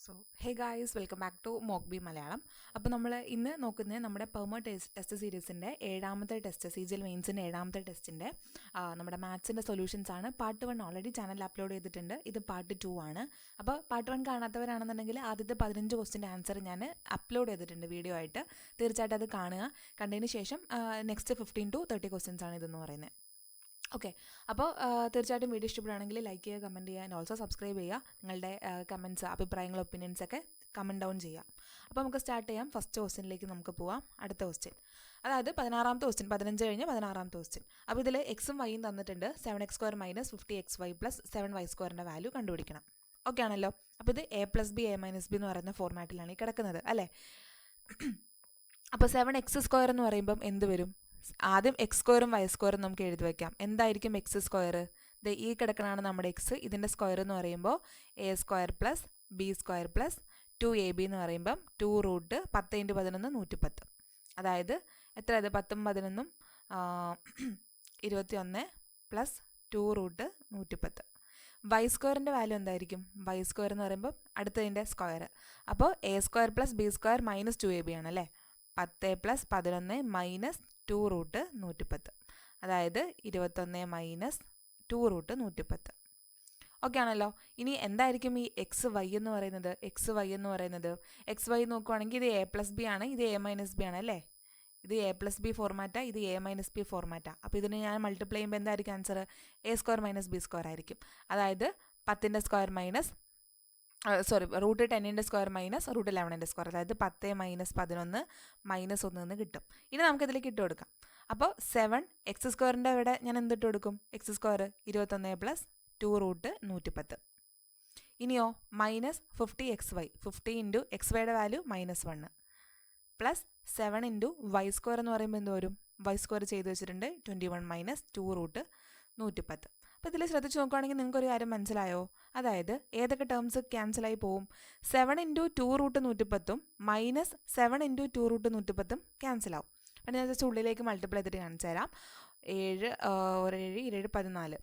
So hey guys, welcome back to Mokbi Malayalam. അപ്പോൾ നമ്മൾ ഇന്ന് നോക്കുന്നത് നമ്മുടെ പെർമ ടെസ്റ്റ് സീരീസിൻ്റെ ഏഴാമത്തെ ടെസ്റ്റ്, CGL മെയിൻസിൻ്റെ ഏഴാമത്തെ ടെസ്റ്റിൻ്റെ നമ്മുടെ മാത്സിൻ്റെ സൊല്യൂഷൻസ് ആണ്. പാർട്ട് 1 ഓൾറെഡി ചാനലിൽ അപ്ലോഡ് ചെയ്തിട്ടുണ്ട്. ഇത് പാർട്ട് 2 ആണ്. അപ്പോൾ പാർട്ട് 1 കാണാത്തവരാണെന്നുണ്ടെങ്കിൽ ആദ്യത്തെ 15 ക്വസ്റ്റിൻ്റെ ആൻസർ ഞാൻ അപ്ലോഡ് ചെയ്തിട്ടുണ്ട് വീഡിയോ ആയിട്ട്. തീർച്ചയായിട്ടും അത് കാണുക. കണ്ടതിന് ശേഷം നെക്സ്റ്റ് 15 to 30 ക്വസ്റ്റ്യൻസ് ആണ് ഇതെന്ന് പറയുന്നത്. ഓക്കെ, അപ്പോൾ തീർച്ചയായിട്ടും വീഡിയോ ഇഷ്ടപ്പെടുകയാണെങ്കിൽ ലൈക്ക് ചെയ്യുക, കമൻറ്റ് ചെയ്യുക, ആൻഡ് ഓൾസോ സബ്സ്ക്രൈബ് ചെയ്യുക. നിങ്ങളുടെ കമൻറ്റ്സ്, അഭിപ്രായങ്ങൾ, ഒപ്പീനിയൻസ് ഒക്കെ കമൻറ്റ് ഡൗൺ ചെയ്യുക. അപ്പോൾ നമുക്ക് സ്റ്റാർട്ട് ചെയ്യാം. ഫസ്റ്റ് ക്വസ്റ്റ്യനിലേക്ക് നമുക്ക് പോവാം. അടുത്ത ക്വസ്റ്റ്യൻ, അതായത് 16ാമത്തെ ക്വസ്റ്റ്യൻ, 15 കഴിഞ്ഞ് 16ാമത്തെ ക്വസ്റ്റ്യൻ. അപ്പോൾ ഇതിൽ എക്സും വൈയും തന്നിട്ടുണ്ട്. 7x² - 50xy + 7y² വാല്യൂ കണ്ടുപിടിക്കണം. ഓക്കെ ആണല്ലോ. അപ്പോൾ ഇത് a+b a-b എന്ന് പറയുന്ന ഫോർമാറ്റിലാണ് ഈ കിടക്കുന്നത് അല്ലേ. അപ്പോൾ 7x² എന്ന് പറയുമ്പം എന്ത് വരും? ആദ്യം x² y² നമുക്ക് എഴുതി വയ്ക്കാം. എന്തായിരിക്കും x²? ഈ കിടക്കണാണ് നമ്മുടെ x. ഇതിൻ്റെ സ്ക്വയർ എന്ന് പറയുമ്പോൾ a² + b² + 2ab എന്ന് പറയുമ്പം 2√10 × 11 110. അതായത് എത്ര? അത് 10ഉം 11ഉം 21 + 2√110. y² വാല്യൂ എന്തായിരിക്കും? y² എന്ന് പറയുമ്പോൾ അടുത്തതിൻ്റെ സ്ക്വയർ. അപ്പോൾ a² + b² - 2ab ആണല്ലേ. 10 + 11 - 2√110. അതായത് 21 - 2√110. ഓക്കെ ആണല്ലോ. ഇനി എന്തായിരിക്കും ഈ xy എന്ന് പറയുന്നത്? xy നോക്കുവാണെങ്കിൽ ഇത് a+b ആണ്, ഇത് a-b ആണ് അല്ലേ. ഇത് a+b ഫോർമാറ്റാ, ഇത് a-b ഫോർമാറ്റാ. അപ്പോൾ ഇതിന് ഞാൻ മൾട്ടിപ്ലൈ ചെയ്യുമ്പോൾ എന്തായിരിക്കും ആൻസർ? a² - b² ആയിരിക്കും. അതായത് 10ൻ്റെ സ്ക്വയർ √10ൻ്റെ സ്ക്വയർ √11ൻ്റെ സ്ക്വയർ, അതായത് 10 - 11 - 1 എന്ന് കിട്ടും. ഇനി നമുക്കിതിലേക്ക് ഇട്ട് കൊടുക്കാം. അപ്പോൾ 7x² ഇവിടെ ഞാൻ എന്തിട്ട് കൊടുക്കും? x² 21 + 2√110. ഇനിയോ -50xy, 50 × xyയുടെ വാല്യൂ -1 + 7 × y² എന്ന് പറയുമ്പോൾ എന്ത് വരും? y² ചെയ്ത് വെച്ചിട്ടുണ്ട് 21 - 2√110. അപ്പോൾ ഇതിൽ ശ്രദ്ധിച്ച് നോക്കുകയാണെങ്കിൽ നിങ്ങൾക്കൊരു കാര്യം മനസ്സിലായോ? അതായത് ഏതൊക്കെ ടേംസ് ക്യാൻസലായി പോവും? 7 × 2√110 -7 × 2√110 ക്യാൻസലാവും. അപ്പോൾ ഞാൻ ജസ്റ്റ് ഉള്ളിലേക്ക് മൾട്ടിപ്ലൈ ചെയ്തിട്ട് കാണിച്ചു തരാം. 7 7 14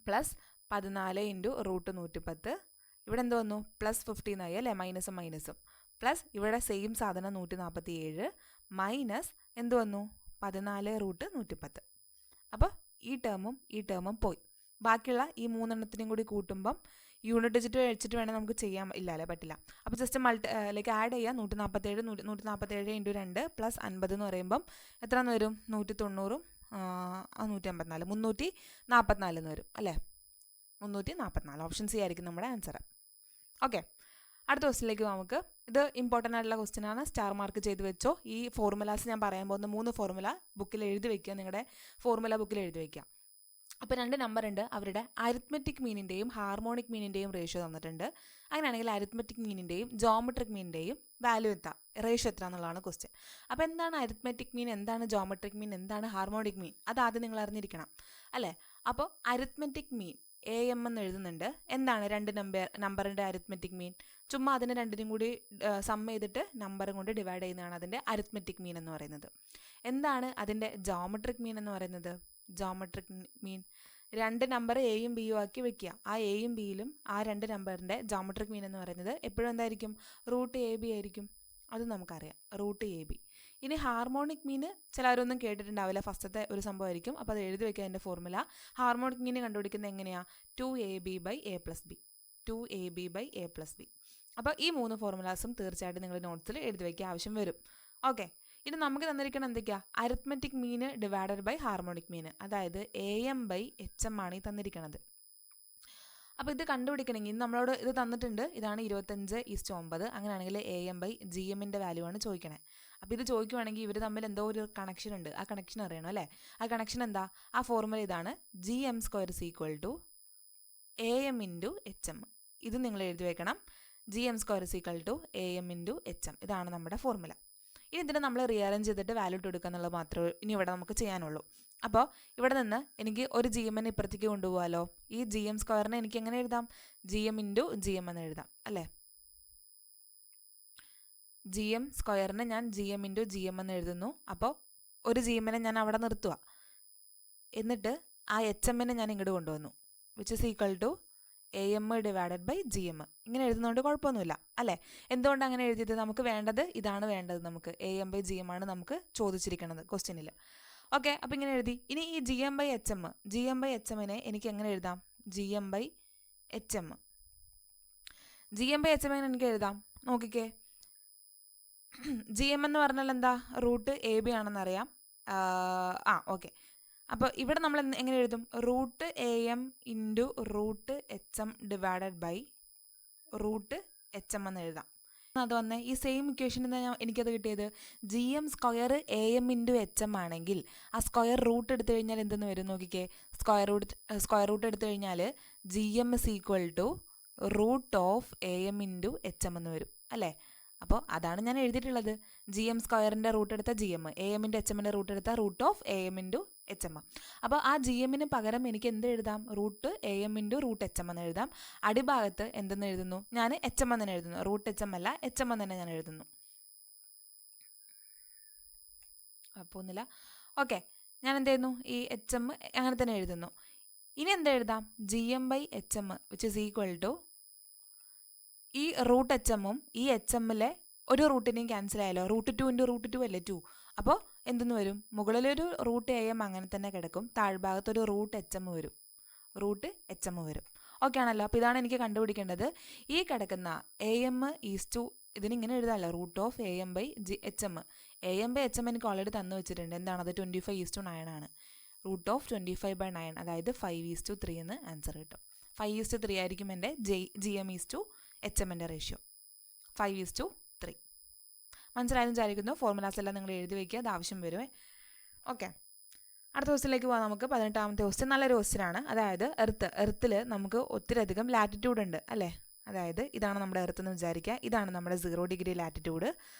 + 14 × √110. ഇവിടെ എന്ത് വന്നു? +50 എന്നായി അല്ലേ, മൈനസും മൈനസും. പ്ലസ് ഇവിടെ സെയിം സാധനം 147 മൈനസ് എന്ത് വന്നു? 14√110. അപ്പോൾ ഈ ടേമും പോയി. ബാക്കിയുള്ള ഈ 3 കൂടി കൂട്ടുമ്പം യൂണിറ്റ് ഡിജിറ്റ് വെച്ചിട്ട് വേണേൽ നമുക്ക് ചെയ്യാൻ ഇല്ലല്ലേ, പറ്റില്ല. അപ്പോൾ ജസ്റ്റ് ആഡ് ചെയ്യാം. 147 × 2 + 50 എന്ന് പറയുമ്പം എത്രയെന്ന് വരും? 190 154 344 എന്ന് വരും അല്ലേ. 344 ഓപ്ഷൻ സി ആയിരിക്കും നമ്മുടെ ആൻസർ. ഓക്കെ, അടുത്ത ക്വസ്റ്റിനിലേക്ക് നമുക്ക്. ഇത് ഇമ്പോർട്ടൻ്റ് ആയിട്ടുള്ള ക്വസ്റ്റ്യൻ ആണ്. സ്റ്റാർ മാർക്ക് ചെയ്ത് വെച്ചോ. ഈ ഫോർമുലാസ് ഞാൻ പറയാൻ പോകുന്ന 3 ഫോർമുല ബുക്കിൽ എഴുതി വയ്ക്കുക. നിങ്ങളുടെ ഫോർമുല ബുക്കിൽ എഴുതി വയ്ക്കുക. അപ്പോൾ 2 നമ്പർ ഉണ്ട്. അവരുടെ അരിത്മെറ്റിക് മീനിൻ്റെയും ഹാർമോണിക് മീനിൻ്റെയും റേഷ്യോ തന്നിട്ടുണ്ട്. അങ്ങനെയാണെങ്കിൽ അരിത്മെറ്റിക് മീനിൻ്റെയും ജോമെട്രിക് മീനിൻ്റെയും വാല്യൂ റേഷ്യോ എത്ര എന്നുള്ളതാണ് ക്വസ്റ്റ്യൻ. അപ്പോൾ എന്താണ് അരിത്മെറ്റിക് മീൻ, എന്താണ് ജോമെട്രിക് മീൻ, എന്താണ് ഹാർമോണിക് മീൻ, അതാദ്യം നിങ്ങൾ അറിഞ്ഞിരിക്കണം അല്ലേ. അപ്പോൾ അരിത്മെറ്റിക് മീൻ AM എന്ന് എഴുതുന്നുണ്ട്. എന്താണ് 2 നമ്പറിൻ്റെ അരിത്മെറ്റിക് മീൻ? ചുമ്മാ അതിനെ രണ്ടിനും കൂടി സം ചെയ്തിട്ട് നമ്പറും കൊണ്ട് ഡിവൈഡ് ചെയ്യുന്നതാണ് അതിൻ്റെ അരിത്മെറ്റിക് മീൻ എന്ന് പറയുന്നത്. എന്താണ് അതിൻ്റെ ജോമെട്രിക് മീൻ എന്ന് പറയുന്നത്? ജോമെട്രിക് മീൻ 2 നമ്പർ എയും ബിയും ആക്കി വെക്കുക. ആ എയും ബിയിലും ആ 2 നമ്പറിൻ്റെ ജോമെട്രിക് മീൻ എന്ന് പറയുന്നത് എപ്പോഴും എന്തായിരിക്കും? √AB ആയിരിക്കും. അത് നമുക്കറിയാം, √AB. ഇനി ഹാർമോണിക് മീൻ ചിലവരൊന്നും കേട്ടിട്ടുണ്ടാവില്ല. ഫസ്റ്റത്തെ ഒരു സംഭവമായിരിക്കും. അപ്പോൾ അത് എഴുതി വയ്ക്കുക. അതിൻ്റെ ഫോർമുല ഹാർമോണിക് മീൻ കണ്ടുപിടിക്കുന്നത് എങ്ങനെയാണ്? 2AB/a+b 2AB/a+b. അപ്പോൾ ഈ 3 ഫോർമുലാസും തീർച്ചയായിട്ടും നിങ്ങൾ നോട്ട്സിൽ എഴുതി വയ്ക്കുക, ആവശ്യം വരും. ഓക്കെ, ഇനി നമുക്ക് തന്നിരിക്കണം എന്തൊക്കെയാണ്? Arithmetic mean divided by harmonic mean, അതായത് AM/HM ആണ് ഈ തന്നിരിക്കുന്നത്. അപ്പോൾ ഇത് കണ്ടുപിടിക്കണമെങ്കിൽ നമ്മളോട് ഇത് തന്നിട്ടുണ്ട്. ഇതാണ് 25:9. അങ്ങനെയാണെങ്കിൽ AM/GMൻ്റെ വാല്യൂ ആണ് ചോദിക്കണേ. അപ്പോൾ ഇത് ചോദിക്കുവാണെങ്കിൽ ഇവർ തമ്മിൽ എന്തോ ഒരു കണക്ഷൻ ഉണ്ട്. ആ കണക്ഷൻ അറിയണം അല്ലേ. ആ കണക്ഷൻ എന്താ? ആ ഫോർമുല ഇതാണ്. GM² = AM × HM. ഇത് നിങ്ങൾ എഴുതി വെക്കണം. GM² = AM × HM. ഇതാണ് നമ്മുടെ ഫോർമുല. ഇനി ഇതിനെ നമ്മൾ റീഅറേഞ്ച് ചെയ്തിട്ട് വാല്യൂ ഇട്ട് കൊടുക്കുക എന്നുള്ളത് മാത്രമേ ഇനി ഇവിടെ നമുക്ക് ചെയ്യാനുള്ളൂ. അപ്പോൾ ഇവിടെ നിന്ന് എനിക്ക് ഒരു GM ഇപ്പുറത്തേക്ക് കൊണ്ടുപോകാമല്ലോ. ഈ GM² എനിക്ക് എങ്ങനെ എഴുതാം? GM × GM എന്ന് എഴുതാം അല്ലേ. GM² ഞാൻ GM × GM എന്ന് എഴുതുന്നു. അപ്പോൾ ഒരു GM ഞാൻ അവിടെ നിർത്തുക. എന്നിട്ട് ആ HM ഞാൻ ഇങ്ങോട്ട് കൊണ്ടുവന്നു, which is equal to AM divided by GM. ഇങ്ങനെ എഴുതുന്നതുകൊണ്ട് കുഴപ്പമൊന്നുമില്ല അല്ലേ? എന്തുകൊണ്ട് അങ്ങനെ എഴുതിയത്? നമുക്ക് വേണ്ടത് ഇതാണ് വേണ്ടത്. നമുക്ക് AM ബൈ GM ആണ് നമുക്ക് ചോദിച്ചിരിക്കുന്നത് ക്വസ്റ്റ്യനിൽ. ഓക്കെ, അപ്പോൾ ഇങ്ങനെ എഴുതി. ഇനി ഈ GM ബൈ HM നെ എനിക്ക് എങ്ങനെ എഴുതാം? GM ബൈ HM എനിക്ക് എഴുതാം. നോക്കിക്കേ, GM എന്ന് പറഞ്ഞാൽ എന്താ? റൂട്ട് AB ആണെന്നറിയാം. ഓക്കെ. അപ്പോൾ ഇവിടെ നമ്മൾ എങ്ങനെ എഴുതും? Root AM into root HM divided by root HM എന്ന് എഴുതാം. അത് വന്നേ ഈ സെയിം ഇക്വേഷനിൽ നിന്ന് എനിക്കത് കിട്ടിയത് GM square AM into HM ആണെങ്കിൽ ആ സ്ക്വയർ റൂട്ട് എടുത്തു കഴിഞ്ഞാൽ എന്തെന്ന് വരും? നോക്കിക്കേ, സ്ക്വയർ റൂട്ട് എടുത്തു കഴിഞ്ഞാൽ GM is equal to root of AM into HM എന്ന് വരും അല്ലേ? അപ്പോൾ അതാണ് ഞാൻ എഴുതിയിട്ടുള്ളത്. GM സ്ക്വയറിൻ്റെ റൂട്ട് എടുത്ത GM, AM ഇൻറ്റു HMൻ്റെ റൂട്ട് എടുത്ത root of AM into HM. അപ്പോൾ ആ GMന് പകരം എനിക്ക് എന്ത് എഴുതാം? Root AM into root HM എന്ന് എഴുതാം. അടിഭാഗത്ത് എന്തെന്ന് എഴുതുന്നു? ഞാൻ HM എന്ന് തന്നെ എഴുതുന്നു. റൂട്ട് HM അല്ല, HM എന്ന് തന്നെ ഞാൻ എഴുതുന്നു. അപ്പോൾ ഒന്നുമില്ല. ഓക്കെ, ഞാൻ എന്ത് ചെയ്യുന്നു? ഈ HM അങ്ങനെ തന്നെ എഴുതുന്നു. ഇനി എന്ത് എഴുതാം? GM by HM which is equal to ഈ റൂട്ട് HMഉം ഈ HMലെ ഒരു റൂട്ടിനെയും ക്യാൻസൽ ആയാലോ? റൂട്ട് 2 ഇൻറ്റു റൂട്ട് 2 അല്ലേ 2. അപ്പോൾ എന്തെന്ന് വരും? മുകളിലൊരു റൂട്ട് AM അങ്ങനെ തന്നെ കിടക്കും, താഴ്ഭാഗത്തൊരു റൂട്ട് HM വരും. ഓക്കെ ആണല്ലോ? അപ്പോൾ ഇതാണ് എനിക്ക് കണ്ടുപിടിക്കേണ്ടത്. ഈ കിടക്കുന്ന AM ഈസ് ടു ഇതിനിങ്ങനെ എഴുതാമല്ലോ, root of AM by HM. AM by HM എനിക്ക് ഓൾറെഡി തന്നു വെച്ചിട്ടുണ്ട്. എന്താണത്? 25:9 ആണ്. റൂട്ട് ഓഫ് 25/9, അതായത് 5:3 എന്ന് ആൻസർ കിട്ടും. 5:3 ആയിരിക്കും എൻ്റെ GM ഈസ് ടു HMൻ്റെ റേഷ്യോ. 5:3. മനസ്സിലായെന്ന് വിചാരിക്കുന്നു. ഫോർമുലാസ് എല്ലാം നിങ്ങൾ എഴുതി വയ്ക്കുക, അത് ആവശ്യം വരുമേ. ഓക്കെ, അടുത്ത ക്വസ്റ്റിലേക്ക് പോകാം നമുക്ക്. 18ാമത്തെ ക്വസ്റ്റ്യൻ നല്ലൊരു ക്വസ്റ്റ്യനാണ്. അതായത് എർത്തിൽ നമുക്ക് ഒത്തിരി അധികം ലാറ്റിറ്റ്യൂഡ് ഉണ്ട് അല്ലേ? അതായത് ഇതാണ് നമ്മുടെ എർത്ത് എന്ന് വിചാരിക്കുക. ഇതാണ് നമ്മുടെ 0 ഡിഗ്രി ലാറ്റിറ്റ്യൂഡ്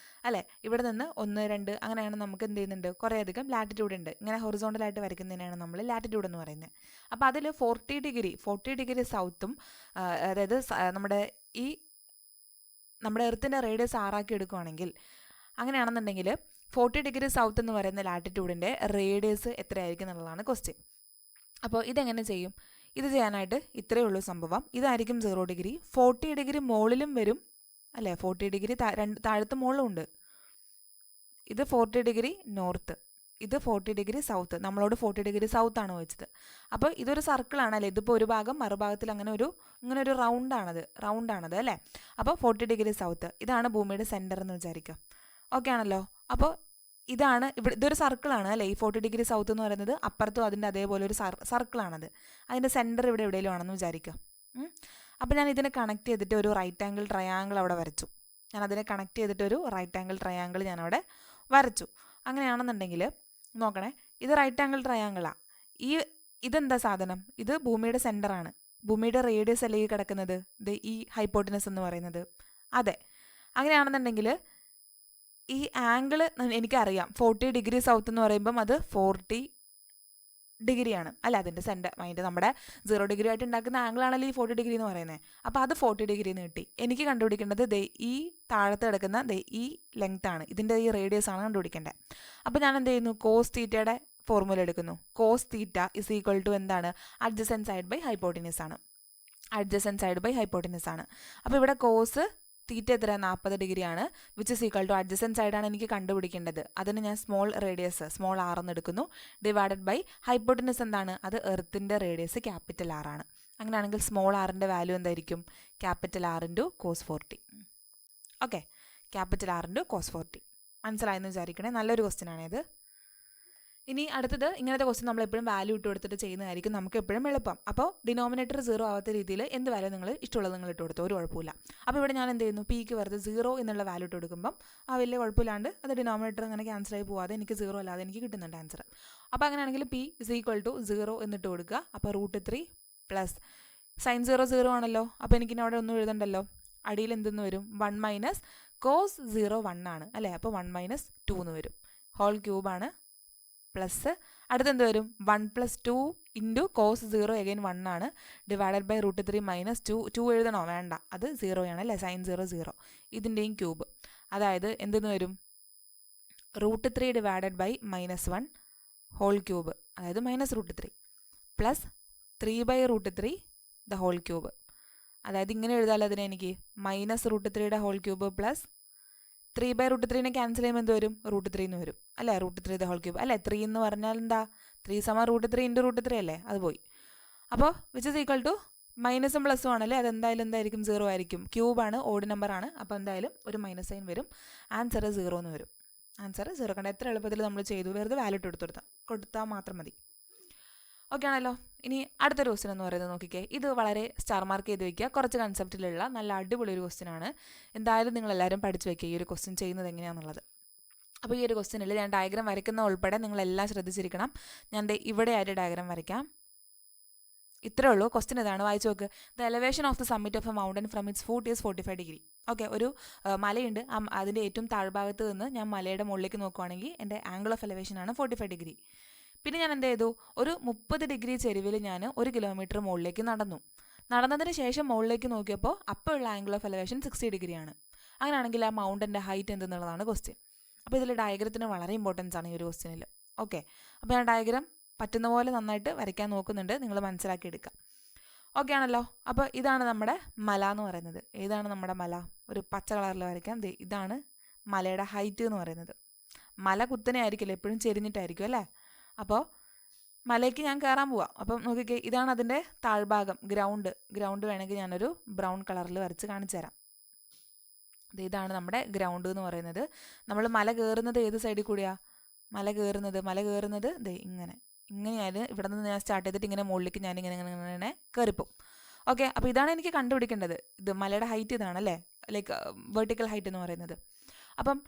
അല്ലേ? ഇവിടെ നിന്ന് 1, 2 അങ്ങനെയാണ് നമുക്ക് എന്ത് ചെയ്യുന്നുണ്ട്? കുറേ അധികം ലാറ്റിറ്റ്യൂഡ് ഉണ്ട്. ഇങ്ങനെ ഹൊറിസോണ്ടലായിട്ട് വരയ്ക്കുന്നതിനാണ് നമ്മൾ ലാറ്റിറ്റ്യൂഡ് എന്ന് പറയുന്നത്. അപ്പോൾ അതിൽ 40 ഡിഗ്രി സൗത്തും, അതായത് നമ്മുടെ എർത്തിൻ്റെ റേഡിയസ് 6 ആക്കി എടുക്കുകയാണെങ്കിൽ, അങ്ങനെയാണെന്നുണ്ടെങ്കിൽ 40 ഡിഗ്രി സൗത്ത് എന്ന് പറയുന്ന ലാറ്റിറ്റ്യൂഡിൻ്റെ റേഡിയസ് എത്രയായിരിക്കും എന്നുള്ളതാണ് ക്വസ്റ്റ്യൻ. അപ്പോൾ ഇതെങ്ങനെ ചെയ്യും? ഇത് ചെയ്യാനായിട്ട് ഇത്രയേ ഉള്ളൂ സംഭവം. ഇതായിരിക്കും 0 ഡിഗ്രി. 40 ഡിഗ്രി മുകളിലും വരും അല്ലേ? 40 ഡിഗ്രി താഴത്ത് മുകളിലും ഉണ്ട്. ഇത് 40 ഡിഗ്രി നോർത്ത്, ഇത് 40 ഡിഗ്രി സൗത്ത്. നമ്മളോട് 40 ഡിഗ്രി സൗത്ത് ആണ് ചോദിച്ചത്. അപ്പോൾ ഇതൊരു സർക്കിളാണല്ലേ? ഇതിപ്പോൾ ഒരു ഭാഗം മറുഭാഗത്തിൽ ഇങ്ങനെ ഒരു റൗണ്ടാണത് അല്ലേ? അപ്പോൾ 40 ഡിഗ്രി സൗത്ത്, ഇതാണ് ഭൂമിയുടെ സെൻറ്റർ എന്ന് വിചാരിക്കുക. ഓക്കെ ആണല്ലോ? അപ്പോൾ ഇതൊരു സർക്കിളാണ് അല്ലേ? ഈ 40 ഡിഗ്രി സൗത്ത് എന്ന് പറയുന്നത് അപ്പുറത്തും അതിൻ്റെ അതേപോലെ ഒരു സർക്കിളാണത്. അതിൻ്റെ സെൻറ്റർ ഇവിടെ എവിടെയെങ്കിലും ആണെന്ന് വിചാരിക്കുക. അപ്പോൾ ഞാൻ ഇതിനെ കണക്ട് ചെയ്തിട്ട് ഒരു റൈറ്റ് ആംഗിൾ ട്രയാങ്കിൾ അവിടെ വരച്ചു. ഞാനവിടെ വരച്ചു. അങ്ങനെയാണെന്നുണ്ടെങ്കിൽ നോക്കണേ, ഇത് റൈറ്റ് ആംഗിൾ ട്രയാങ്കിളാണ്. ഇതെന്താ സാധനം? ഇത് ഭൂമിയുടെ സെൻറ്ററാണ്. ഭൂമിയുടെ റേഡിയസ് അല്ലേ ഈ കിടക്കുന്നത്? ഇത് ഈ ഹൈപ്പോട്ടിനസ് എന്ന് പറയുന്നത്. അതെ, അങ്ങനെയാണെന്നുണ്ടെങ്കിൽ ഈ ആംഗിൾ എനിക്കറിയാം. 40 ഡിഗ്രി സൗത്ത് എന്ന് പറയുമ്പം അത് 40 ഡിഗ്രിയാണ് അല്ല? അതിൻ്റെ മൈൻഡ് നമ്മുടെ 0 ഡിഗ്രി ആയിട്ട് ഉണ്ടാക്കുന്ന ആംഗിളാണല്ലോ ഈ 40 ഡിഗ്രി എന്ന് പറയുന്നത്. അപ്പോൾ അത് 40 ഡിഗ്രി എന്ന് കിട്ടി. എനിക്ക് കണ്ടുപിടിക്കേണ്ടത് ഈ താഴത്ത് കിടക്കുന്ന ഈ ലെങ്ത് ആണ്, ഇതിൻ്റെ ഈ റേഡിയസ് ആണ് കണ്ടുപിടിക്കേണ്ടത്. അപ്പോൾ ഞാൻ എന്ത് ചെയ്യുന്നു? കോസ് തീറ്റയുടെ ഫോർമുല എടുക്കുന്നു. Cos theta is equal to എന്താണ്? അഡ്ജസൻറ്റ് സൈഡ് ബൈ ഹൈപ്പോട്ടിനസ് ആണ്. അപ്പോൾ ഇവിടെ കോസ് തീറ്റ എത്ര? 40 ഡിഗ്രിയാണ്. Which is equal to adjacent സൈഡാണ് എനിക്ക് കണ്ടുപിടിക്കേണ്ടത്. അതിന് ഞാൻ സ്മോൾ റേഡിയസ് സ്മോൾ r എന്ന് എടുക്കുന്നു. ഡിവൈഡഡ് ബൈ ഹൈപ്പോട്ടിനസ് എന്താണ്? അത് എർത്തിൻ്റെ റേഡിയസ് ക്യാപിറ്റൽ R ആണ്. അങ്ങനെയാണെങ്കിൽ സ്മോൾ r-ൻ്റെ വാല്യൂ എന്തായിരിക്കും? Capital R into cos 40. Okay, capital R into cos 40. മനസ്സിലായെന്ന് വിചാരിക്കണേ. നല്ലൊരു ക്വസ്റ്റ്യൻ ആണിത്. ഇനി അടുത്തത്, ഇങ്ങനത്തെ ക്വസ്റ്റ്യൻ നമ്മൾ എപ്പോഴും വാല്യൂ ഇട്ട് കൊടുത്തിട്ട് ചെയ്യുന്നതായിരിക്കും നമുക്ക് എപ്പോഴും എളുപ്പം. അപ്പോൾ ഡിനോമിനേറ്റർ 0 ആവാത്ത രീതിയിൽ എന്ത് വാല്യൂ നിങ്ങൾ ഇഷ്ടമുള്ളത് നിങ്ങൾ ഇട്ട് കൊടുത്തോ, ഒരു കുഴപ്പമില്ല. അപ്പോൾ ഇവിടെ ഞാൻ എന്ത് ചെയ്യുന്നു? പിക്ക് വെറുതെ 0 എന്നുള്ള വാല്യൂ ഇട്ട് കൊടുക്കുമ്പം വലിയ കുഴപ്പമില്ലാണ്ട് അത് ഡിനോമിനേറ്റർ അങ്ങനെ ക്യാൻസൽ ആയി പോവാതെ എനിക്ക് 0 അല്ലാതെ എനിക്ക് കിട്ടുന്നുണ്ട് ആൻസർ. അപ്പോൾ അങ്ങനെയാണെങ്കിൽ പി ഇസ് ഈക്വൽ ടു 0 എന്നിട്ട് കൊടുക്കുക. അപ്പോൾ √3 പ്ലസ് സൈൻ 0 ആണല്ലോ. അപ്പോൾ എനിക്കിനി അവിടെ ഒന്നും എഴുതണ്ടല്ലോ. അടിയിൽ എന്തെന്ന് വരും? 1 മൈനസ് കോസ് 0 1 ആണ് അല്ലേ? അപ്പോൾ 1 മൈനസ് 2 എന്ന് വരും. ഹോൾ ക്യൂബാണ്. പ്ലസ് അടുത്തെന്ത് വരും? 1 + 2 ഇൻറ്റു കോസ് 0 അഗൈൻ 1 ആണ്. ഡിവൈഡഡ് ബൈ √3 മൈനസ് 2 എഴുതണോ? വേണ്ട, അത് 0 ആണ് അല്ലേ? സൈൻ 0 ഇതിൻ്റെയും ക്യൂബ്. അതായത് എന്തെന്ന് വരും? √3 ഡിവൈഡഡ് ബൈ -1 ഹോൾ ക്യൂബ്, അതായത് -√3 പ്ലസ് 3/√3 ദ ഹോൾ ക്യൂബ്. അതായത് ഇങ്ങനെ എഴുതാമല്ലോ അതിനെ എനിക്ക് -√3 ഹോൾ ക്യൂബ് പ്ലസ് 3/√3 ക്യാൻസൽ ചെയ്യുമ്പോൾ എന്ത് വരും √3 എന്ന് വരും അല്ലേ √3 ഹോൾ ക്യൂബ് അല്ലേ 3 എന്ന് പറഞ്ഞാൽ എന്താ 3 = √3 × √3 അല്ലേ അത് പോയി അപ്പോൾ വിച്ച് ഇസ് ഈക്വൽ ടു മൈനസും പ്ലസും ആണല്ലേ അതെന്തായാലും എന്തായിരിക്കും 0 ആയിരിക്കും ക്യൂബാണ് ഓഡ് നമ്പറാണ് അപ്പോൾ എന്തായാലും ഒരു മൈനസ് സൈൻ വരും ആൻസർ 0 എന്ന് വരും ആൻസർ 0 കണ്ട എത്ര എളുപ്പത്തിൽ നമ്മൾ ചെയ്തു വെറുതെ വാല്യൂ കൊടുത്താൽ മാത്രം മതി ഓക്കെ ആണല്ലോ ഇനി അടുത്തൊരു ക്വസ്റ്റ്യൻ എന്ന് പറയുന്നത് നോക്കിക്കേ ഇത് വളരെ സ്റ്റാർ മാർക്ക് ചെയ്ത് വയ്ക്കുക കുറച്ച് കൺസെപ്റ്റിലുള്ള നല്ല അടിപൊളി ഒരു ക്വസ്റ്റ്യൻ ആണ് എന്തായാലും നിങ്ങളെല്ലാവരും പഠിച്ചു വയ്ക്കുക ഈ ഒരു ക്വസ്റ്റ്യൻ ചെയ്യുന്നത് എങ്ങനെയാണെന്നുള്ളത് അപ്പോൾ ഈ ഒരു ക്വസ്റ്റ്യനിൽ ഞാൻ ഡയഗ്രാം വരയ്ക്കുന്ന ഉൾപ്പെടെ നിങ്ങളെല്ലാം ശ്രദ്ധിച്ചിരിക്കണം ഞാൻ ഇവിടെ ആയിട്ട് ഡയഗ്രാം വരയ്ക്കാം ഇത്രേ ഉള്ളൂ ക്വസ്റ്റ്യൻ ഇതാണ് വായിച്ചു നോക്ക് the elevation of the summit of A mountain from it's foot is 45 degree okay ഒരു മലയുണ്ട് അതിൻ്റെ ഏറ്റവും താഴ്ഭാഗത്ത് നിന്ന് ഞാൻ മലയുടെ മുകളിലേക്ക് നോക്കുവാണെങ്കിൽ എൻ്റെ ആംഗിൾ ഓഫ് എലവേഷൻ ആണ് 45 ഡിഗ്രി പിന്നെ ഞാൻ എന്ത് ചെയ്തു ഒരു 30 ഡിഗ്രി ചെരിവിൽ ഞാൻ 1 കിലോമീറ്റർ മുകളിലേക്ക് നടന്നതിന് ശേഷം മുകളിലേക്ക് നോക്കിയപ്പോൾ അപ്പോൾ ഉള്ള ആംഗിൾ ഓഫ് എലവേഷൻ 60 ഡിഗ്രിയാണ് അങ്ങനെയാണെങ്കിൽ ആ മൗണ്ടൻ്റെ ഹൈറ്റ് എന്തെന്നുള്ളതാണ് ക്വസ്റ്റ്യൻ അപ്പോൾ ഇതിൽ ഡയഗ്രത്തിന് വളരെ ഇമ്പോർട്ടൻസ് ആണ് ഈ ഒരു ക്വസ്റ്റ്യനിൽ ഓക്കെ അപ്പോൾ ഞാൻ ഡയഗ്രാം പറ്റുന്ന പോലെ നന്നായിട്ട് വരയ്ക്കാൻ നോക്കുന്നുണ്ട് നിങ്ങൾ മനസ്സിലാക്കി എടുക്കുക ഓക്കെ ആണല്ലോ അപ്പോൾ ഇതാണ് നമ്മുടെ മല എന്ന് പറയുന്നത് ഏതാണ് നമ്മുടെ മല ഒരു പച്ച കളറിൽ വരയ്ക്കാം ഇതാണ് മലയുടെ ഹൈറ്റ് എന്ന് പറയുന്നത് മല കുത്തനെ ആയിരിക്കില്ല എപ്പോഴും ചെരിഞ്ഞിട്ടായിരിക്കും അല്ലേ അപ്പോൾ മലയ്ക്ക് ഞാൻ കയറാൻ പോവാം അപ്പം നോക്കിക്കേ ഇതാണ് അതിൻ്റെ താഴ്ഭാഗം ഗ്രൗണ്ട് വേണമെങ്കിൽ ഞാനൊരു ബ്രൗൺ കളറിൽ വരച്ച് കാണിച്ചു തരാം ഇതാണ് നമ്മുടെ ഗ്രൗണ്ട് എന്ന് പറയുന്നത് നമ്മൾ മല കയറുന്നത് ഏത് സൈഡിൽ കൂടിയാണ് മല കയറുന്നത് ഇങ്ങനെയാണ് ഇവിടെ നിന്ന് ഞാൻ സ്റ്റാർട്ട് ചെയ്തിട്ട് ഇങ്ങനെ മുകളിലേക്ക് ഞാൻ ഇങ്ങനെ കയറിപ്പോവും ഓക്കെ അപ്പോൾ ഇതാണ് എനിക്ക് കണ്ടുപിടിക്കേണ്ടത് ഇത് മലയുടെ ഹൈറ്റ് ഇതാണല്ലേ ലൈക്ക് വെർട്ടിക്കൽ ഹൈറ്റ് എന്ന് പറയുന്നത് അപ്പം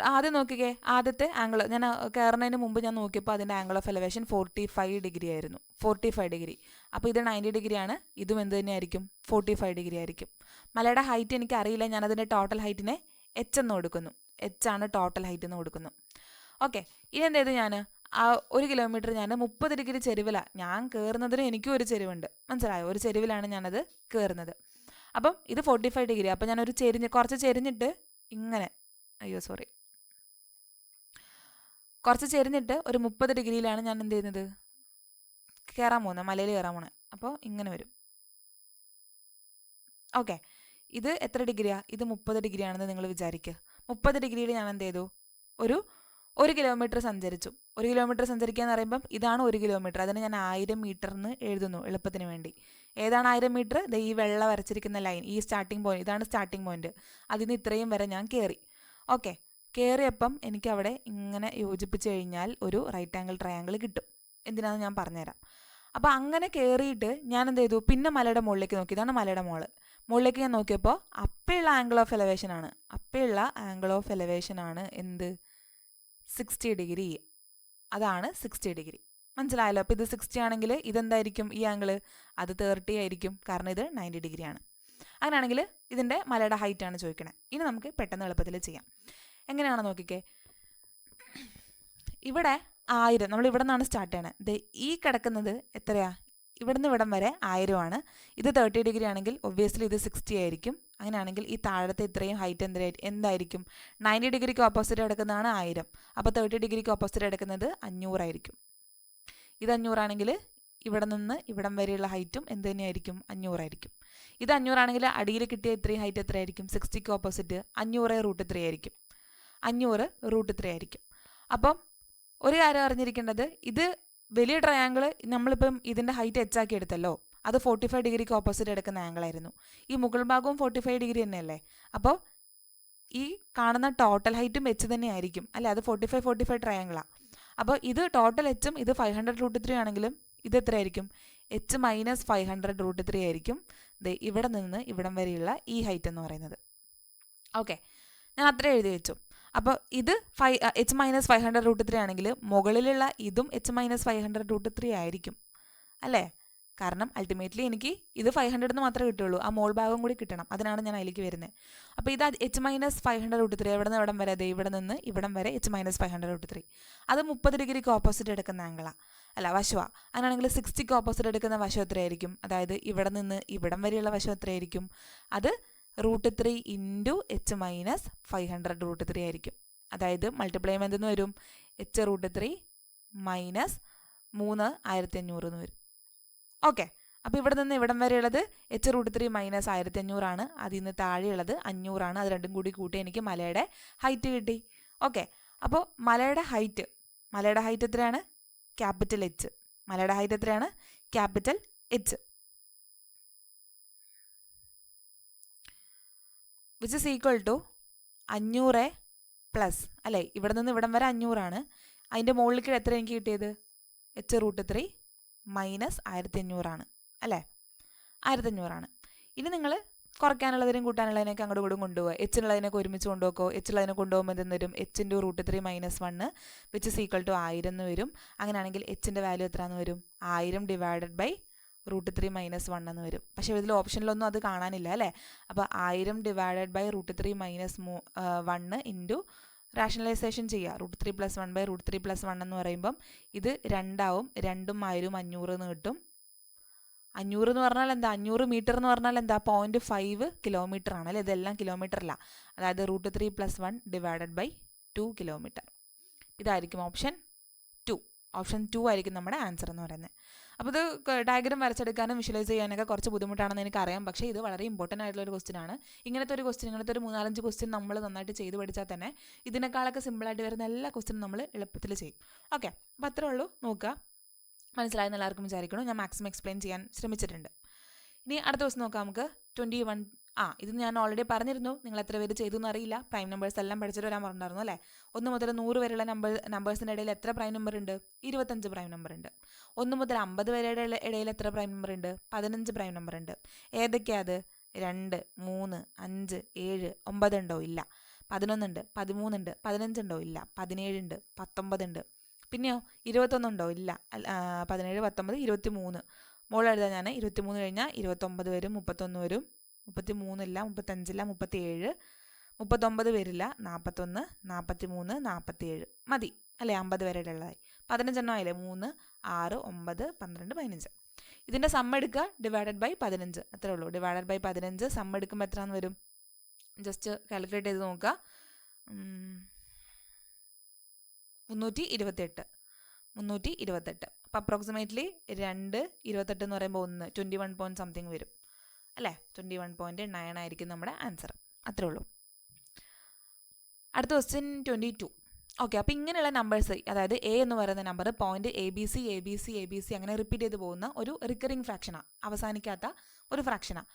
ആദ്യം നോക്കിക്കേ ആദ്യത്തെ ആംഗിൾ ഞാൻ കയറുന്നതിന് മുമ്പ് ഞാൻ നോക്കിയപ്പോൾ അതിൻ്റെ ആംഗിൾ ഓഫ് എലവേഷൻ 45 ഡിഗ്രി ആയിരുന്നു 45 ഡിഗ്രി അപ്പോൾ ഇത് 90 ഡിഗ്രിയാണ് ഇതും എന്ത് തന്നെയായിരിക്കും 45 ഡിഗ്രി ആയിരിക്കും മലയുടെ ഹൈറ്റ് എനിക്ക് അറിയില്ല ഞാനതിൻ്റെ ടോട്ടൽ ഹൈറ്റിനെ എച്ച് എന്ന് കൊടുക്കുന്നു എച്ച് ആണ് ടോട്ടൽ ഹൈറ്റ് എന്ന് കൊടുക്കുന്നു ഓക്കെ ഇനി എന്ത് ചെയ്തു ഞാൻ ആ 1 കിലോമീറ്റർ ഞാൻ 30 ഡിഗ്രി ചെരുവിലാണ് ഞാൻ കയറുന്നതിന് എനിക്കും ഒരു ചെരുവുണ്ട് മനസ്സിലായോ ഒരു ചെരുവിലാണ് ഞാനത് കയറുന്നത് അപ്പം ഇത് 45 ഡിഗ്രി അപ്പം ഞാനൊരു കുറച്ച് ചെരിഞ്ഞിട്ട് ഇങ്ങനെ കുറച്ച് ചെരിഞ്ഞിട്ട് ഒരു 30 ഡിഗ്രിയിലാണ് ഞാൻ എന്ത് ചെയ്യുന്നത് മലയിൽ കയറാൻ പോകുന്നത് അപ്പോൾ ഇങ്ങനെ വരും ഓക്കെ ഇത് എത്ര ഡിഗ്രിയാണ് ഇത് 30 ഡിഗ്രിയാണെന്ന് നിങ്ങൾ വിചാരിക്കുക 30 ഡിഗ്രിയിൽ ഞാൻ എന്ത് ചെയ്തു ഒരു കിലോമീറ്റർ സഞ്ചരിച്ചു 1 കിലോമീറ്റർ സഞ്ചരിക്കുക എന്ന് പറയുമ്പം ഇതാണ് 1 കിലോമീറ്റർ അതിന് ഞാൻ 1000 മീറ്റർ എന്ന് എഴുതുന്നു എളുപ്പത്തിന് വേണ്ടി ഏതാണ് 1000 മീറ്റർ ഈ വെള്ള വരച്ചിരിക്കുന്ന ലൈൻ ഈ സ്റ്റാർട്ടിംഗ് പോയിന്റ് ഇതാണ് സ്റ്റാർട്ടിംഗ് പോയിന്റ് അതിന് ഇത്രയും വരെ ഞാൻ കയറി ഓക്കെ കയറിയപ്പം എനിക്കവിടെ ഇങ്ങനെ യോജിപ്പിച്ച് കഴിഞ്ഞാൽ ഒരു റൈറ്റ് ആംഗിൾ ട്രയാങ്കിൾ കിട്ടും എന്തിനാണെന്ന് ഞാൻ പറഞ്ഞുതരാം അപ്പോൾ അങ്ങനെ കയറിയിട്ട് ഞാൻ എന്ത് ചെയ്തു പിന്നെ മലയുടെ മുകളിലേക്ക് നോക്കി ഇതാണ് മലയുടെ മുകളിലേക്ക് ഞാൻ നോക്കിയപ്പോൾ അപ്പയുള്ള ആംഗിൾ ഓഫ് എലവേഷൻ ആണ് എന്ത് 60 ഡിഗ്രി അതാണ് 60 ഡിഗ്രി മനസ്സിലായല്ലോ അപ്പോൾ ഇത് 60 ആണെങ്കിൽ ഇതെന്തായിരിക്കും ഈ ആംഗിൾ അത് 30 ആയിരിക്കും കാരണം ഇത് 90 ഡിഗ്രിയാണ് അങ്ങനെയാണെങ്കിൽ ഇതിൻ്റെ മലയുടെ ഹൈറ്റ് ആണ് ചോദിക്കണേ ഇനി നമുക്ക് പെട്ടെന്ന് എളുപ്പത്തിൽ ചെയ്യാം എങ്ങനെയാണെന്ന് നോക്കിക്കേ ഇവിടെ 1000 നമ്മൾ ഇവിടെ നിന്നാണ് സ്റ്റാർട്ട് ചെയ്യണത് ഈ കിടക്കുന്നത് എത്രയാ ഇവിടുന്ന് ഇവിടം വരെ 1000 ആണ് ഇത് 30 ഡിഗ്രി ആണെങ്കിൽ ഒബ്വിയസ്ലി ഇത് 60 ആയിരിക്കും അങ്ങനെയാണെങ്കിൽ ഈ താഴത്തെ ഇത്രയും ഹൈറ്റ് എന്തായിരിക്കും 90 ഡിഗ്രിക്ക് ഓപ്പോസിറ്റ് കിടക്കുന്നതാണ് 1000 അപ്പോൾ 30 ഡിഗ്രിക്ക് ഓപ്പോസിറ്റ് കിടക്കുന്നത് 500 ആയിരിക്കും ഇത് 500 ആണെങ്കിൽ ഇവിടെ നിന്ന് ഇവിടം വരെയുള്ള ഹൈറ്റും എന്ത് തന്നെയായിരിക്കും 500 ആയിരിക്കും ഇത് 500 ആണെങ്കിൽ അടിയിൽ കിട്ടിയ ഇത്രയും ഹൈറ്റ് എത്രയായിരിക്കും 60ക്ക് ഓപ്പോസിറ്റ് 500√3 ആയിരിക്കും 500√3 ആയിരിക്കും അപ്പം ഒരു കാര്യം അറിഞ്ഞിരിക്കേണ്ടത് ഇത് വലിയ ട്രയാങ്കിൾ നമ്മളിപ്പം ഇതിൻ്റെ ഹൈറ്റ് എച്ചാക്കി എടുത്തല്ലോ അത് 45 ഡിഗ്രിക്ക് ഓപ്പോസിറ്റ് എടുക്കുന്ന ആംഗിൾ ആയിരുന്നു ഈ മുകൾ ഭാഗവും 45 ഡിഗ്രി തന്നെയല്ലേ അപ്പോൾ ഈ കാണുന്ന ടോട്ടൽ ഹൈറ്റും എച്ച് തന്നെ ആയിരിക്കും അല്ലേ അത് 45 ട്രയാങ്കിളാണ് അപ്പോൾ ഇത് ടോട്ടൽ എച്ചും ഇത് 500√3 ആണെങ്കിലും ഇത് എത്രയായിരിക്കും എച്ച് മൈനസ് 500√3 ആയിരിക്കും ഇവിടെ നിന്ന് ഇവിടം വരെയുള്ള ഈ ഹൈറ്റ് എന്ന് പറയുന്നത് ഓക്കെ ഞാൻ അത്ര എഴുതി വെച്ചു അപ്പോൾ ഇത് എച്ച് മൈനസ് 500√3 ആണെങ്കിൽ മുകളിലുള്ള ഇതും എച്ച് മൈനസ് 500√3 ആയിരിക്കും അല്ലേ കാരണം അൾട്ടിമേറ്റ്ലി എനിക്ക് ഇത് 500 എന്ന് മാത്രമേ കിട്ടുള്ളൂ ആ മോൾ ഭാഗം കൂടി കിട്ടണം അതിനാണ് ഞാൻ അതിലേക്ക് വരുന്നത് അപ്പോൾ ഇത് എച്ച് മൈനസ് 500√3 എവിടെ നിന്ന് ഇവിടം വരെ ഇവിടെ നിന്ന് ഇവിടം വരെ എച്ച് മൈനസ് 500√3 അത് 30 ഡിഗ്രിക്ക് ഓപ്പോസിറ്റ് എടുക്കുന്ന ആംഗിളാണ് അല്ല വശമാണ് അങ്ങനെയാണെങ്കിൽ 60ക്ക് ഓപ്പോസിറ്റ് എടുക്കുന്ന വശം എത്രയായിരിക്കും അതായത് ഇവിടെ നിന്ന് ഇവിടം വരെയുള്ള വശം എത്രയായിരിക്കും അത് √3 ഇൻറ്റു എച്ച് മൈനസ് 500√3 ആയിരിക്കും അതായത് മൾട്ടിപ്ലൈ ചെയ്യുമ്പോൾ എന്തെന്ന് വരും H√3 മൈനസ് 3500 എന്ന് വരും ഓക്കെ അപ്പോൾ ഇവിടെ നിന്ന് ഇവിടം വരെയുള്ളത് h√3 മൈനസ് 1500 അതിൽ നിന്ന് താഴെയുള്ളത് 500. അത് രണ്ടും കൂടി കൂട്ടി എനിക്ക് മലയുടെ ഹൈറ്റ് കിട്ടി. ഓക്കെ, അപ്പോൾ മലയുടെ ഹൈറ്റ് എത്രയാണ്? Capital H. മലയുടെ ഹൈറ്റ് എത്രയാണ്? Capital H. Which is equal to 500 plus അല്ലേ, ഇവിടെ നിന്ന് ഇവിടം വരെ 500. അതിൻ്റെ മുകളിലേക്ക് എത്ര എനിക്ക് കിട്ടിയത്? h√3 മൈനസ് 1500 അല്ലേ, 1500. ഇനി നിങ്ങൾ കുറയ്ക്കാനുള്ളതിനും കൂട്ടാനുള്ളതിനൊക്കെ അങ്ങോട്ട് കൂടെ കൊണ്ടുപോകുക. എച്ചുള്ളതിനൊക്കെ ഒരുമിച്ച് കൊണ്ടുപോക്കോ. എച്ചുള്ളതിനെ കൊണ്ടുപോകുമ്പോൾ എന്തെന്ന് വരും? h/√3 minus 1 which is equal to 1000 എന്ന് വരും. അങ്ങനെയാണെങ്കിൽ എച്ചിൻ്റെ വാല്യൂ എത്രയെന്ന് വരും? 1000 ഡിവൈഡഡ് ബൈ √3 മൈനസ് 1 എന്ന് വരും. പക്ഷേ ഇതിൽ ഓപ്ഷനിലൊന്നും അത് കാണാനില്ല അല്ലേ. അപ്പോൾ 1000 divided by √3 minus 1 into rationalisation ചെയ്യുക. √3 പ്ലസ് 1 ബൈ √3 പ്ലസ് 1 എന്ന് പറയുമ്പം ഇത് 2 ആവും. 2ഉം 1000ഉം 500 എന്ന് കിട്ടും. 500 എന്ന് പറഞ്ഞാൽ എന്താ? 500 മീറ്റർ എന്ന് പറഞ്ഞാൽ എന്താ? 0.5 കിലോമീറ്റർ ആണ് അല്ലേ. ഇതെല്ലാം കിലോമീറ്ററില്ല. അതായത് √3 പ്ലസ് 1 ഡിവൈഡഡ് ബൈ 2 കിലോമീറ്റർ. ഇതായിരിക്കും ഓപ്ഷൻ 2. ഓപ്ഷൻ 2 ആയിരിക്കും നമ്മുടെ ആൻസർ എന്ന് പറയുന്നത്. അപ്പോൾ ഇത് ഡയഗ്രം വരച്ചെടുക്കാനും വിഷ്വലൈസ് ചെയ്യാനൊക്കെ കുറച്ച് ബുദ്ധിമുട്ടാണെന്ന് എനിക്കറിയാം. പക്ഷേ ഇത് വളരെ ഇമ്പോർട്ടൻ്റ് ആയിട്ടുള്ള ഒരു ക്വസ്റ്റ്യൻ ആണ്. ഇങ്ങനത്തെ ഒരു 3-4 ക്വസ്റ്റ്യൻ നമ്മൾ നന്നായിട്ട് ചെയ്ത് പഠിച്ചാൽ തന്നെ ഇതിനേക്കാളൊക്കെ സിമ്പിളായിട്ട് വരുന്ന എല്ലാ ക്വസ്റ്റ്യനും നമ്മൾ എളുപ്പത്തിൽ ചെയ്യും. ഓക്കെ, അപ്പോൾ അത്രേ ഉള്ളൂ. നോക്കുക, മനസ്സിലായെന്ന് എല്ലാവർക്കും വിചാരിക്കണം. ഞാൻ മാക്സിമം എക്സ്പ്ലെയിൻ ചെയ്യാൻ ശ്രമിച്ചിട്ടുണ്ട്. ഇനി അടുത്ത ദിവസം നോക്കാം നമുക്ക്. 21 ഇത് ഞാൻ ഓൾറെഡി പറഞ്ഞിരുന്നു. നിങ്ങൾ എത്ര പേര് ചെയ്തു എന്നറിയില്ല. പ്രൈം നമ്പേഴ്സ് എല്ലാം പഠിച്ചിട്ട് വരാൻ പറഞ്ഞിട്ടുണ്ടായിരുന്നു അല്ലേ. 1 മുതൽ 100 വരെയുള്ള നമ്പേഴ്സിൻ്റെ ഇടയിൽ എത്ര പ്രൈം നമ്പർ ഉണ്ട്? 25 പ്രൈം നമ്പർ ഉണ്ട്. 1 മുതൽ 50 വരെയുടെ ഇടയിൽ എത്ര പ്രൈം നമ്പർ ഉണ്ട്? 15 പ്രൈം നമ്പർ ഉണ്ട്. ഏതൊക്കെയാണ് അത്? 2, 3, 5, 7, 9 ഉണ്ടോ? ഇല്ല. 11 ഉണ്ട്. 13 ഉണ്ട്. 15 ഉണ്ടോ? ഇല്ല. 17 ഉണ്ട്. 19 ഉണ്ട്. പിന്നെയോ 21 ഉണ്ടോ? ഇല്ല. 17, 19, 23. മോൾ എഴുതാൻ ഞാൻ 23 കഴിഞ്ഞാൽ 29 വരും, 31 വരും, 33 ഇല്ല, 35 ഇല്ല, 37, 39 വരില്ല, 41, 43, 47 മതി അല്ലേ. 50 വരെ ഉള്ളതായി. 15 എണ്ണം ആയില്ലേ? 3, 6, 9, 12, 15. ഇതിൻ്റെ സം എടുക്കുക ഡിവൈഡഡ് ബൈ 15. അത്രേ ഉള്ളൂ. ഡിവൈഡഡ് ബൈ 15 സം എടുക്കുമ്പോൾ എത്രയാണെന്ന് വരും? ജസ്റ്റ് കാൽക്കുലേറ്റ് ചെയ്ത് നോക്കുക. 328. അപ്പോൾ അപ്രോക്സിമേറ്റ്ലി 2, 28 എന്ന് പറയുമ്പോൾ 1, 21 പോയിൻറ്റ് സംതിങ് വരും അല്ലേ. 21.9 ആയിരിക്കും നമ്മുടെ ആൻസർ. അത്രേ ഉള്ളൂ. അടുത്ത ക്വസ്റ്റ്യൻ 22. ഓക്കെ, അപ്പോൾ ഇങ്ങനെയുള്ള നമ്പേഴ്സ്, അതായത് എ എന്ന് പറയുന്ന നമ്പർ പോയിന്റ് ABC അങ്ങനെ റിപ്പീറ്റ് ചെയ്ത് പോകുന്ന ഒരു റിക്കറിങ് ഫ്രാക്ഷനാണ്, അവസാനിക്കാത്ത ഒരു ഫ്രാക്ഷനാണ്,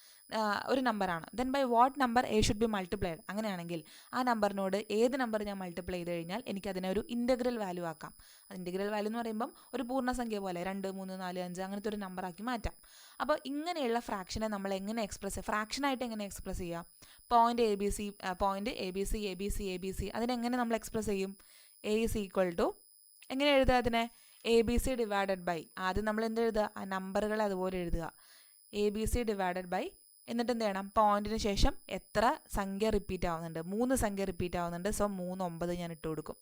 ഒരു നമ്പറാണ്. Then bye what number A should be multiplied? അങ്ങനെയാണെങ്കിൽ ആ നമ്പറിനോട് ഏത് നമ്പർ ഞാൻ മൾട്ടിപ്ലൈ ചെയ്ത് കഴിഞ്ഞാൽ എനിക്കതിനെ ഒരു ഇൻ്റഗ്രൽ വാല്യൂ ആക്കാം. അത് ഇൻ്റഗ്രൽ വാല്യൂ എന്ന് പറയുമ്പം ഒരു പൂർണ്ണസംഖ്യ പോലെ 2, 3, 4, 5 അങ്ങനത്തെ ഒരു നമ്പറാക്കി മാറ്റാം. അപ്പോൾ ഇങ്ങനെയുള്ള ഫ്രാക്ഷനെ നമ്മൾ എങ്ങനെ ഫ്രാക്ഷനായിട്ട് എങ്ങനെ എക്സ്പ്രസ് ചെയ്യുക? പോയിന്റ് ABC അതിനെങ്ങനെ നമ്മൾ എക്സ്പ്രസ് ചെയ്യും? എ ഈസ് ഈക്വൽ ടു എങ്ങനെ എഴുതുക അതിനെ? ABC ഡിവൈഡഡ് ബൈ, ആദ്യം നമ്മൾ എന്ത് എഴുതുക? ആ നമ്പറുകൾ അതുപോലെ എഴുതുക. ABC ഡിവൈഡഡ് ബൈ, എന്നിട്ട് എന്ത് ചെയ്യണം? പോയിന്റിന് ശേഷം എത്ര സംഖ്യ റിപ്പീറ്റ് ആവുന്നുണ്ട്? 3 സംഖ്യ റിപ്പീറ്റ് ആവുന്നുണ്ട്. സോ 3, 9 ഞാൻ ഇട്ട് കൊടുക്കും.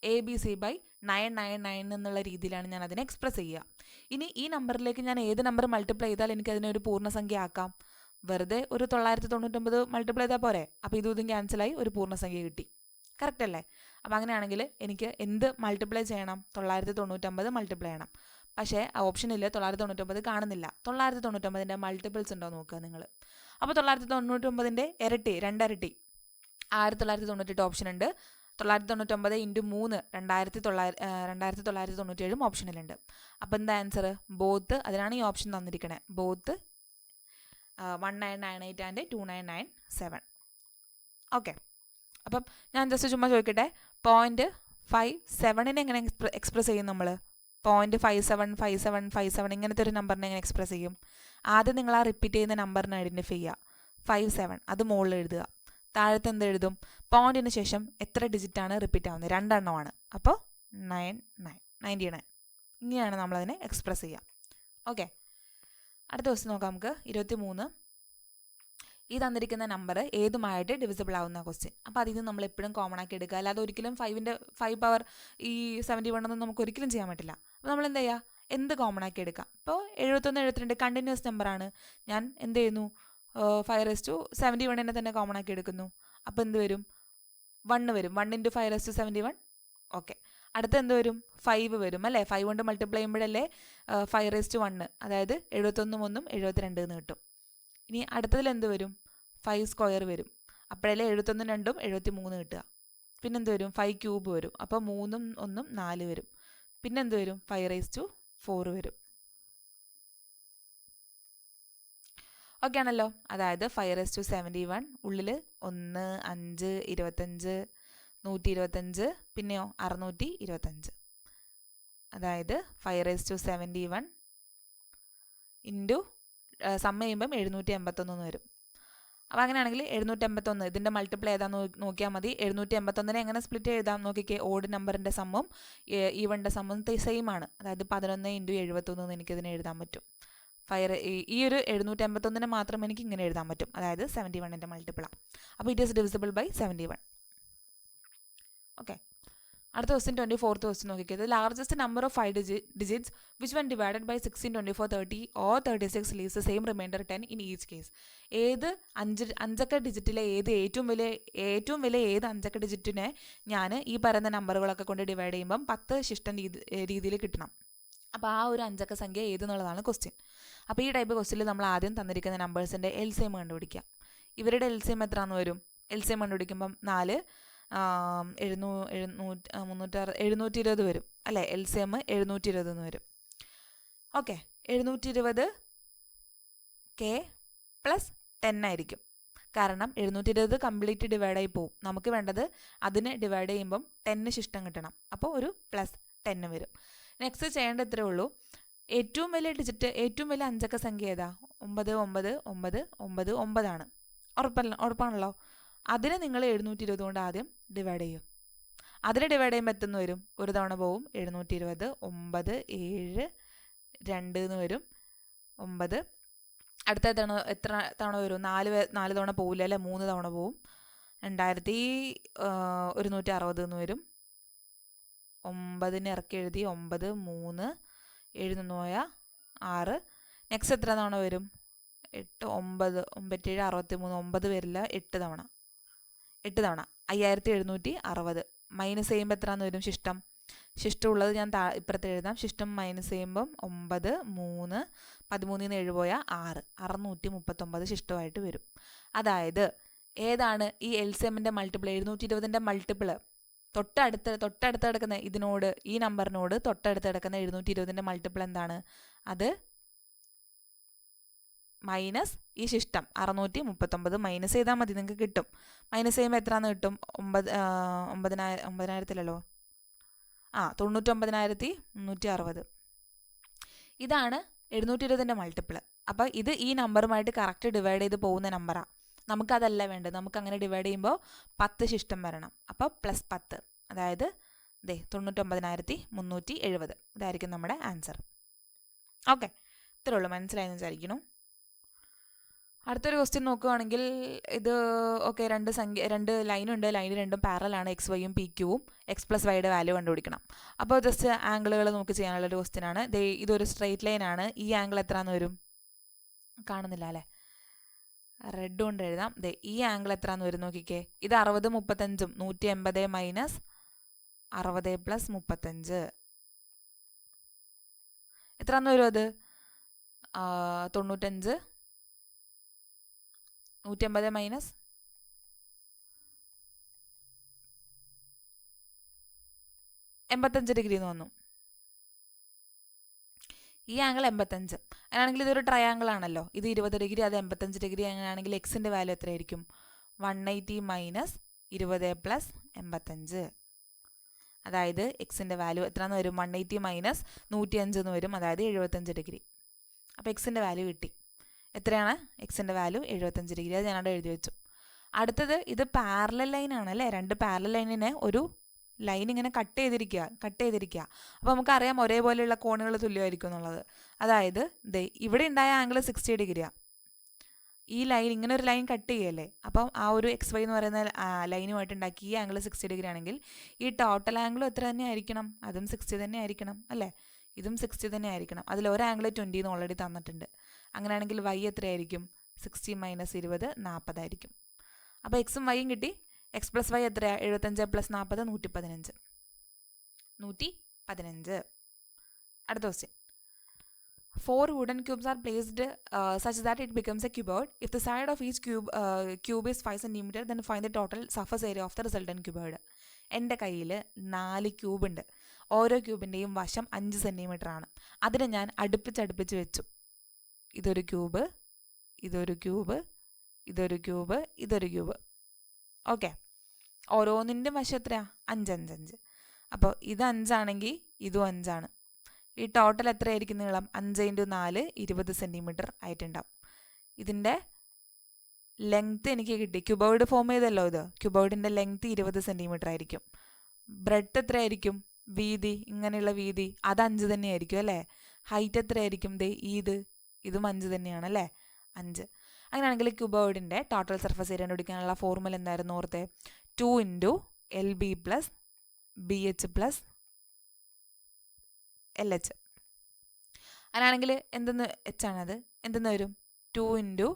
ABC ബൈ 999 എന്നുള്ള രീതിയിലാണ് ഞാൻ അതിനെ എക്സ്പ്രസ് ചെയ്യുക. ഇനി ഈ നമ്പറിലേക്ക് ഞാൻ ഏത് നമ്പർ മൾട്ടിപ്ലൈ ചെയ്താൽ എനിക്കതിനെ ഒരു പൂർണ്ണസംഖ്യ ആക്കാം? വെറുതെ ഒരു 999 മൾട്ടിപ്ലൈ ചെയ്താൽ പോരെ? അപ്പോൾ ഇതും ക്യാൻസലായി ഒരു പൂർണ്ണസംഖ്യ കിട്ടി. കറക്റ്റ് അല്ലേ? അപ്പോൾ അങ്ങനെയാണെങ്കിൽ എനിക്ക് എന്ത് മൾട്ടിപ്ലൈ ചെയ്യണം? 999 മൾട്ടിപ്ലൈ ചെയ്യണം. പക്ഷേ ആ ഓപ്ഷനിൽ 999 കാണുന്നില്ല. 999ൻ്റെ മൾട്ടിപ്പിൾസ് ഉണ്ടോ നോക്കുക നിങ്ങൾ. അപ്പോൾ 999ൻ്റെ ഇരട്ടി, 2 ഇരട്ടി 1998 ഓപ്ഷൻ ഉണ്ട്. 999 × 3 2997 ഓപ്ഷനിലുണ്ട്. അപ്പോൾ എന്താ ആൻസർ? ബോത്ത്. അതിനാണ് ഈ ഓപ്ഷൻ തന്നിരിക്കണേ. Both 1998 and 2997. ഓക്കെ, അപ്പം ഞാൻ ജസ്റ്റ് ചുമ്മാ ചോദിക്കട്ടെ, 0.57 എങ്ങനെ എക്സ്പ്രസ് ചെയ്യും നമ്മൾ? 0.57 ഇങ്ങനത്തെ ഒരു നമ്പറിനെ എങ്ങനെ എക്സ്പ്രസ് ചെയ്യും? ആദ്യം നിങ്ങൾ ആ റിപ്പീറ്റ് ചെയ്യുന്ന നമ്പറിനെ ഐഡൻറ്റിഫൈ ചെയ്യുക. 57 അത് മുകളിൽ എഴുതുക. താഴത്തെ എന്ത് എഴുതും? പോയിന്റിന് ശേഷം എത്ര ഡിജിറ്റാണ് റിപ്പീറ്റ് ആവുന്നത്? 2 എണ്ണമാണ്. അപ്പോൾ 99. ഇങ്ങനെയാണ് നമ്മളതിനെ എക്സ്പ്രസ് ചെയ്യുക. ഓക്കെ, അടുത്ത ദിവസം നോക്കാം നമുക്ക്. 23. ഈ തന്നിരിക്കുന്ന നമ്പർ ഏതുമായിട്ട് ഡിവിസിബിൾ ആവുന്ന ക്വസ്റ്റ്യൻ. അപ്പോൾ അതിൽ നിന്ന് നമ്മൾ എപ്പോഴും കോമൺ ആക്കി എടുക്കുക. അല്ലാതെ ഒരിക്കലും 5 പവർ ഈ 71 ഒന്നും നമുക്ക് ഒരിക്കലും ചെയ്യാൻ പറ്റില്ല. അപ്പോൾ നമ്മൾ എന്താ ചെയ്യുക? എന്ത് കോമൺ ആക്കി എടുക്കാം? ഇപ്പോൾ 71, 72 കണ്ടിന്യൂസ് നമ്പറാണ്. ഞാൻ എന്ത് ചെയ്യുന്നു? 5/71 തന്നെ കോമൺ ആക്കി എടുക്കുന്നു. അപ്പോൾ എന്ത് വരും? 1 വരും. 1 × 5/71. ഓക്കെ, അടുത്ത എന്ത് വരും? 5 വരും അല്ലേ? 5 കൊണ്ട് മൾട്ടിപ്ലൈ ചെയ്യുമ്പോഴല്ലേ 5⁻1, അതായത് 71 1 72 എന്ന് കിട്ടും. ഇനി അടുത്തതിൽ എന്ത് വരും? 5 സ്ക്വയർ വരും. അപ്പോഴല്ലേ 71 2 73 കിട്ടുക. പിന്നെന്ത് വരും? 5 ക്യൂബ് വരും. അപ്പോൾ 3 1 4 വരും. പിന്നെന്ത് വരും? 5⁻4 വരും. ഓക്കെ ആണല്ലോ. അതായത് 5⁻71 ഉള്ളിൽ 1 5 25 125 പിന്നെയോ 625. അതായത് 5⁻71 ഇൻറ്റു സമ്മ ചെയ്യുമ്പം 781 വരും. അപ്പോൾ അങ്ങനെയാണെങ്കിൽ 781 ഇതിൻ്റെ മൾട്ടിപ്പിൾ ഏതാന്ന് നോക്കിയാൽ മതി. 781 എങ്ങനെ സ്പ്ലിറ്റ് എഴുതാം നോക്കിക്കേ. ഓഡ് നമ്പറിൻ്റെ സമ്മും ഈവൻ്റെ സമ്മും സെയിം ആണ്. അതായത് 11 × 71 എന്ന് എനിക്കിതിനെ എഴുതാൻ പറ്റും. ഈ ഒരു 781 മാത്രം എനിക്ക് ഇങ്ങനെ എഴുതാൻ പറ്റും. അതായത് 71ൻ്റെ മൾട്ടിപ്പിളാണ്. അപ്പോൾ it is divisible by 71. Okay. അടുത്ത ക്വസ്റ്റ്യൻ 24th ക്വസ്റ്റ്യൻ നോക്കിക്കത്. Largest number of 5 digits which one divided by 16, 24, 30 or 36 leaves the same remainder 10 in each case. ഏത് അഞ്ചക്ക ഡിജിറ്റിലെ ഏറ്റവും വലിയ ഏത് അഞ്ചക്ക ഡിജിറ്റിനെ ഞാൻ ഈ പറയുന്ന നമ്പറുകളൊക്കെ കൊണ്ട് ഡിവൈഡ് ചെയ്യുമ്പം 10 ശിഷ്ടം രീതിയിൽ കിട്ടണം. അപ്പോൾ ആ ഒരു അഞ്ചക്ക സംഖ്യ ഏതെന്നുള്ളതാണ് ക്വസ്റ്റ്യൻ. അപ്പോൾ ഈ ടൈപ്പ് ക്വസ്റ്റ്യനിൽ നമ്മൾ ആദ്യം തന്നിരിക്കുന്ന നമ്പേഴ്സിൻ്റെ LCM കണ്ടുപിടിക്കാം. ഇവരുടെ LCM എത്രയാണെന്ന് വരും? LCM കണ്ടുപിടിക്കുമ്പം 4 720 വരും അല്ലേ? LCM 720 എന്ന് വരും. ഓക്കെ. 720 K പ്ലസ് 10 ആയിരിക്കും. കാരണം 720 കംപ്ലീറ്റ് ഡിവൈഡായി പോവും. നമുക്ക് വേണ്ടത് അതിനെ ഡിവൈഡ് ചെയ്യുമ്പം 10 ശിഷ്ടം കിട്ടണം. അപ്പോൾ ഒരു പ്ലസ് 10 വരും. നെക്സ്റ്റ് ചെയ്യേണ്ട ഇത്രയേ ഉള്ളൂ. ഏറ്റവും വലിയ ഡിജിറ്റ്, ഏറ്റവും വലിയ അഞ്ചക്ക സംഖ്യ ഏതാ? 9 9 9 9 9 ആണ്. ഉറപ്പാണല്ലോ. അതിനെ നിങ്ങൾ 720 കൊണ്ട് ആദ്യം ഡിവൈഡ് ചെയ്യും. അതിനെ ഡിവൈഡ് ചെയ്യുമ്പോൾ എത്തുന്ന വരും? ഒരു തവണ പോവും. 720 9 7 2 എന്ന് വരും. 9. അടുത്ത എത്ര തവണ വരും? 4 തവണ പോവില്ല അല്ലേ? 3 തവണ പോവും. 2160 എന്ന് വരും. 9നെ ഇറക്കി എഴുതി. 9 3 7 നിന്ന് പോയാൽ 6. നെക്സ്റ്റ് എത്ര തവണ വരും? 8 9 9 7 63. 9 വരില്ല. 8 തവണ 5760. മൈനസ് ചെയ്യുമ്പോൾ എത്രയാണെന്ന് വരും? ശിഷ്ടമുള്ളത് ഞാൻ ഇപ്പുറത്ത് എഴുതാം. ശിഷ്ടം മൈനസ് ചെയ്യുമ്പം 9 3 13 7 പോയാൽ 6 639 ശിഷ്ടമായിട്ട് വരും. അതായത് ഏതാണ് ഈ LCMൻ്റെ മൾട്ടിപ്പിൾ? 720ൻ്റെ മൾട്ടിപ്പിൾ തൊട്ടടുത്ത് കിടക്കുന്ന ഇതിനോട്, ഈ നമ്പറിനോട് തൊട്ടടുത്ത് കിടക്കുന്ന 720ൻ്റെ മൾട്ടിപ്പിൾ എന്താണ്? അത് മൈനസ് ഈ ശിഷ്ടം 639 മൈനസ് ചെയ്താൽ മതി, നിങ്ങൾക്ക് കിട്ടും. മൈനസ് ചെയ്യുമ്പോൾ എത്രയാണെന്ന് കിട്ടും? 9000 99,360. ഇതാണ് 720ൻ്റെ മൾട്ടിപ്പിൾ. അപ്പോൾ ഇത് ഈ നമ്പറുമായിട്ട് കറക്റ്റ് ഡിവൈഡ് ചെയ്ത് പോകുന്ന നമ്പറാണ്. നമുക്കതല്ല വേണ്ടത്. നമുക്ക് അങ്ങനെ ഡിവൈഡ് ചെയ്യുമ്പോൾ 10 ശിഷ്ടം വരണം. അപ്പോൾ പ്ലസ് 10, അതായത് 99,370. ഇതായിരിക്കും നമ്മുടെ ആൻസർ. ഓക്കെ, ഇത്രേ ഉള്ളൂ. മനസ്സിലായെന്ന് വിചാരിക്കുന്നു. അടുത്തൊരു ക്വസ്റ്റ്യൻ നോക്കുകയാണെങ്കിൽ ഇത് ഓക്കെ, രണ്ട് ലൈനുണ്ട്. ലൈന് രണ്ടും പാരലാണ്. XYയും PQവും X+Yയുടെ വാല്യൂ കണ്ടുപിടിക്കണം. അപ്പോൾ ജസ്റ്റ് ആംഗിളുകൾ നമുക്ക് ചെയ്യാനുള്ളൊരു ക്വസ്റ്റ്യൻ ആണ്. ഇതൊരു സ്ട്രെയിറ്റ് ലൈനാണ്. ഈ ആംഗിൾ എത്രയാണെന്ന് വരും? കാണുന്നില്ല അല്ലേ? റെഡ് കൊണ്ട് എഴുതാം. ഈ ആംഗിൾ എത്രയാണെന്ന് വരും നോക്കിക്കേ. ഇത് 60 35 180 മൈനസ് 60 പ്ലസ് 35 എത്രയാണെന്ന് വരും? അത് 95 180 മൈനസ് 85 ഡിഗ്രി എന്ന് വന്നു. ഈ ആംഗിൾ 85. അങ്ങനെയാണെങ്കിൽ ഇതൊരു ട്രയാങ്കിൾ ആണല്ലോ. ഇത് 20 ഡിഗ്രി, അത് 85 ഡിഗ്രി. അങ്ങനെയാണെങ്കിൽ എക്സിൻ്റെ വാല്യൂ എത്രയായിരിക്കും? 180 മൈനസ് 20 പ്ലസ് 85. അതായത് എക്സിൻ്റെ വാല്യൂ എത്രയെന്ന് വരും? 180 മൈനസ് 105 എന്ന് വരും. അതായത് 75 ഡിഗ്രി. അപ്പോൾ എക്സിൻ്റെ വാല്യൂ കിട്ടി. എത്രയാണ് എക്സിൻ്റെ വാല്യൂ? 75 ഡിഗ്രി. അത് ഞാനവിടെ എഴുതി വെച്ചു. അടുത്തത് ഇത് പാരലൽ ലൈനാണ് അല്ലേ? രണ്ട് പാരലൽ ലൈനിനെ ഒരു ലൈൻ ഇങ്ങനെ കട്ട് ചെയ്തിരിക്കുക. അപ്പോൾ നമുക്കറിയാം ഒരേപോലെയുള്ള കോണുകൾ തുല്യമായിരിക്കും എന്നുള്ളത്. അതായത് ഇവിടെ ഉണ്ടായ ആംഗിൾ 60 ഡിഗ്രിയാണ്. ഈ ലൈൻ ഇങ്ങനെ ഒരു ലൈൻ കട്ട് ചെയ്യല്ലേ? അപ്പം ആ ഒരു XY എന്ന് പറയുന്ന ലൈനുമായിട്ട് ഉണ്ടാക്കി ഈ ആംഗിൾ 60 ഡിഗ്രി ആണെങ്കിൽ ഈ ടോട്ടൽ ആംഗിളും എത്ര തന്നെ ആയിരിക്കണം? അതും 60 തന്നെ ആയിരിക്കണം അല്ലേ? ഇതും 60 തന്നെ ആയിരിക്കണം. അതിൽ ഒരു ആംഗിൾ 20 എന്ന് ഓൾറെഡി തന്നിട്ടുണ്ട്. അങ്ങനെയാണെങ്കിൽ Y എത്രയായിരിക്കും? 60 മൈനസ് 20 40 ആയിരിക്കും. അപ്പോൾ എക്സും വൈയും കിട്ടി. X+Y എത്രയാണ്? 75 പ്ലസ് 40 115. 115. അടുത്ത question. 4 wooden cubes are placed such that it becomes a cuboid. If the side of each cube is 5 cm, then find the total surface area of the resultant cuboid. എൻ്റെ കയ്യിൽ 4 cube ഉണ്ട്. ഓരോ ക്യൂബിൻ്റെയും വശം 5 centimetre ആണ്. അതിനെ ഞാൻ അടുപ്പിച്ച് വെച്ചു. ഇതൊരു ക്യൂബ്, ഇതൊരു ക്യൂബ്, ഇതൊരു ക്യൂബ്, ഇതൊരു ക്യൂബ്. ഓക്കെ, ഓരോന്നിൻ്റെ വശം എത്രയാണ്? 5 5 5. അപ്പോൾ ഇത് 5 ആണെങ്കിൽ ഇതും 5 ആണ്. ഈ ടോട്ടൽ എത്രയായിരിക്കും നീളം? 5 × 4 20 സെൻറ്റിമീറ്റർ ആയിട്ടുണ്ടാവും. ഇതിൻ്റെ ലെങ്ത്ത് എനിക്ക് കിട്ടി. ക്യൂബോയിഡ് ഫോം ചെയ്തല്ലോ ഇത്. ക്യൂബോയിഡിൻ്റെ ലെങ്ത്ത് 20 സെൻറ്റിമീറ്റർ ആയിരിക്കും. ബ്രെഡ്ത്ത് എത്രയായിരിക്കും? വീതി, ഇങ്ങനെയുള്ള വീതി അത് 5 തന്നെയായിരിക്കും അല്ലേ? ഹൈറ്റ് എത്രയായിരിക്കും? ഇതും 5 തന്നെയാണ് അല്ലേ? 5. അങ്ങനെയാണെങ്കിൽ ക്യൂബോയിഡിൻ്റെ ടോട്ടൽ സർഫസ് ഏരിയ കണ്ടുപിടിക്കാനുള്ള ഫോർമുല എന്തായിരുന്നു ഓർത്തെ? 2 × LB + BH + LH. അങ്ങനെയാണെങ്കിൽ എന്തെന്ന് H ആണത്? എന്തെന്ന് വരും? 2 ×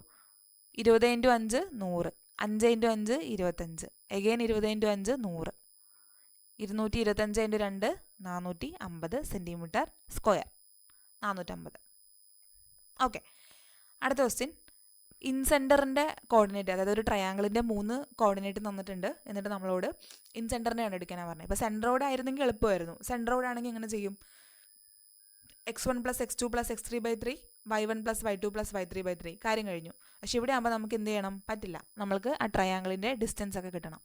20 × 5 100, 5 × 5 25, അഗെയിൻ 20 × 5 100, 225 × 2 450 സെൻറ്റിമീറ്റർ സ്ക്വയർ. 450. ഓക്കെ, അടുത്ത ക്വസ്റ്റ്യൻ. ഇൻസെൻറ്ററിൻ്റെ കോർഡിനേറ്റ്, അതായത് ഒരു ട്രയാങ്കിളിൻ്റെ 3 കോർഡിനേറ്റ് തന്നിട്ടുണ്ട്. എന്നിട്ട് നമ്മളോട് ഇൻസെൻറ്ററിനെ കണ്ടുപിടിക്കാനാണ് പറഞ്ഞത്. ഇപ്പോൾ സെൻറ്ററോഡ് ആയിരുന്നെങ്കിൽ എളുപ്പമായിരുന്നു. സെൻറ്ററോഡ് ആണെങ്കിൽ എങ്ങനെ ചെയ്യും? x1 + x2 + x3/3, y1 + y2 + y3/3. കാര്യം കഴിഞ്ഞു. പക്ഷെ ഇവിടെ ആകുമ്പോൾ നമുക്ക് എന്ത് ചെയ്യണം? പറ്റില്ല. നമ്മൾക്ക് ആ ട്രയാങ്കിളിൻ്റെ ഡിസ്റ്റൻസ് ഒക്കെ കിട്ടണം.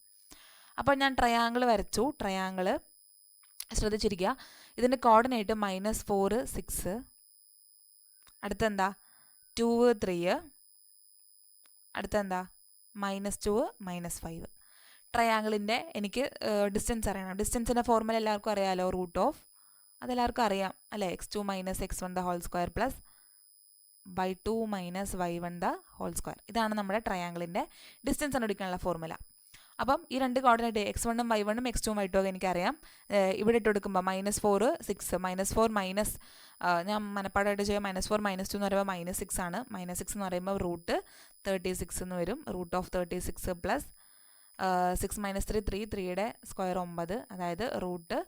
അപ്പോൾ ഞാൻ ട്രയാങ്കിൾ വരച്ചു. ട്രയാങ്കിൾ ശ്രദ്ധിച്ചിരിക്കുക. ഇതിൻ്റെ കോർഡിനേറ്റ് -4 6, അടുത്തെന്താ? 2 3, അടുത്തെന്താ? -2 -5. ട്രയാങ്കിളിൻ്റെ എനിക്ക് ഡിസ്റ്റൻസ് അറിയണം. ഡിസ്റ്റൻസിൻ്റെ ഫോർമുല എല്ലാവർക്കും അറിയാമല്ലോ. അതെല്ലാവർക്കും അറിയാം അല്ലേ? x2 - x1 the whole square + y2 - y1 the whole square. ഇതാണ് നമ്മുടെ ട്രയാങ്കിളിൻ്റെ ഡിസ്റ്റൻസ് കണ്ടുപിടിക്കാനുള്ള ഫോർമുല. അപ്പം ഈ രണ്ട് coordinate x1 y1 x2 y2 ഒക്കെ എനിക്കറിയാം. ഇവിടെ ഇട്ട് കൊടുക്കുമ്പോൾ -4 6, -4 ഞാൻ മനപ്പാടായിട്ട് ചെയ്യാം. -4 -2 എന്ന് പറയുമ്പോൾ -6 ആണ്. -6 എന്ന് പറയുമ്പോൾ √36 എന്ന് വരും. √36 + 6 - 3 3യുടെ സ്ക്വയർ 9, അതായത് √36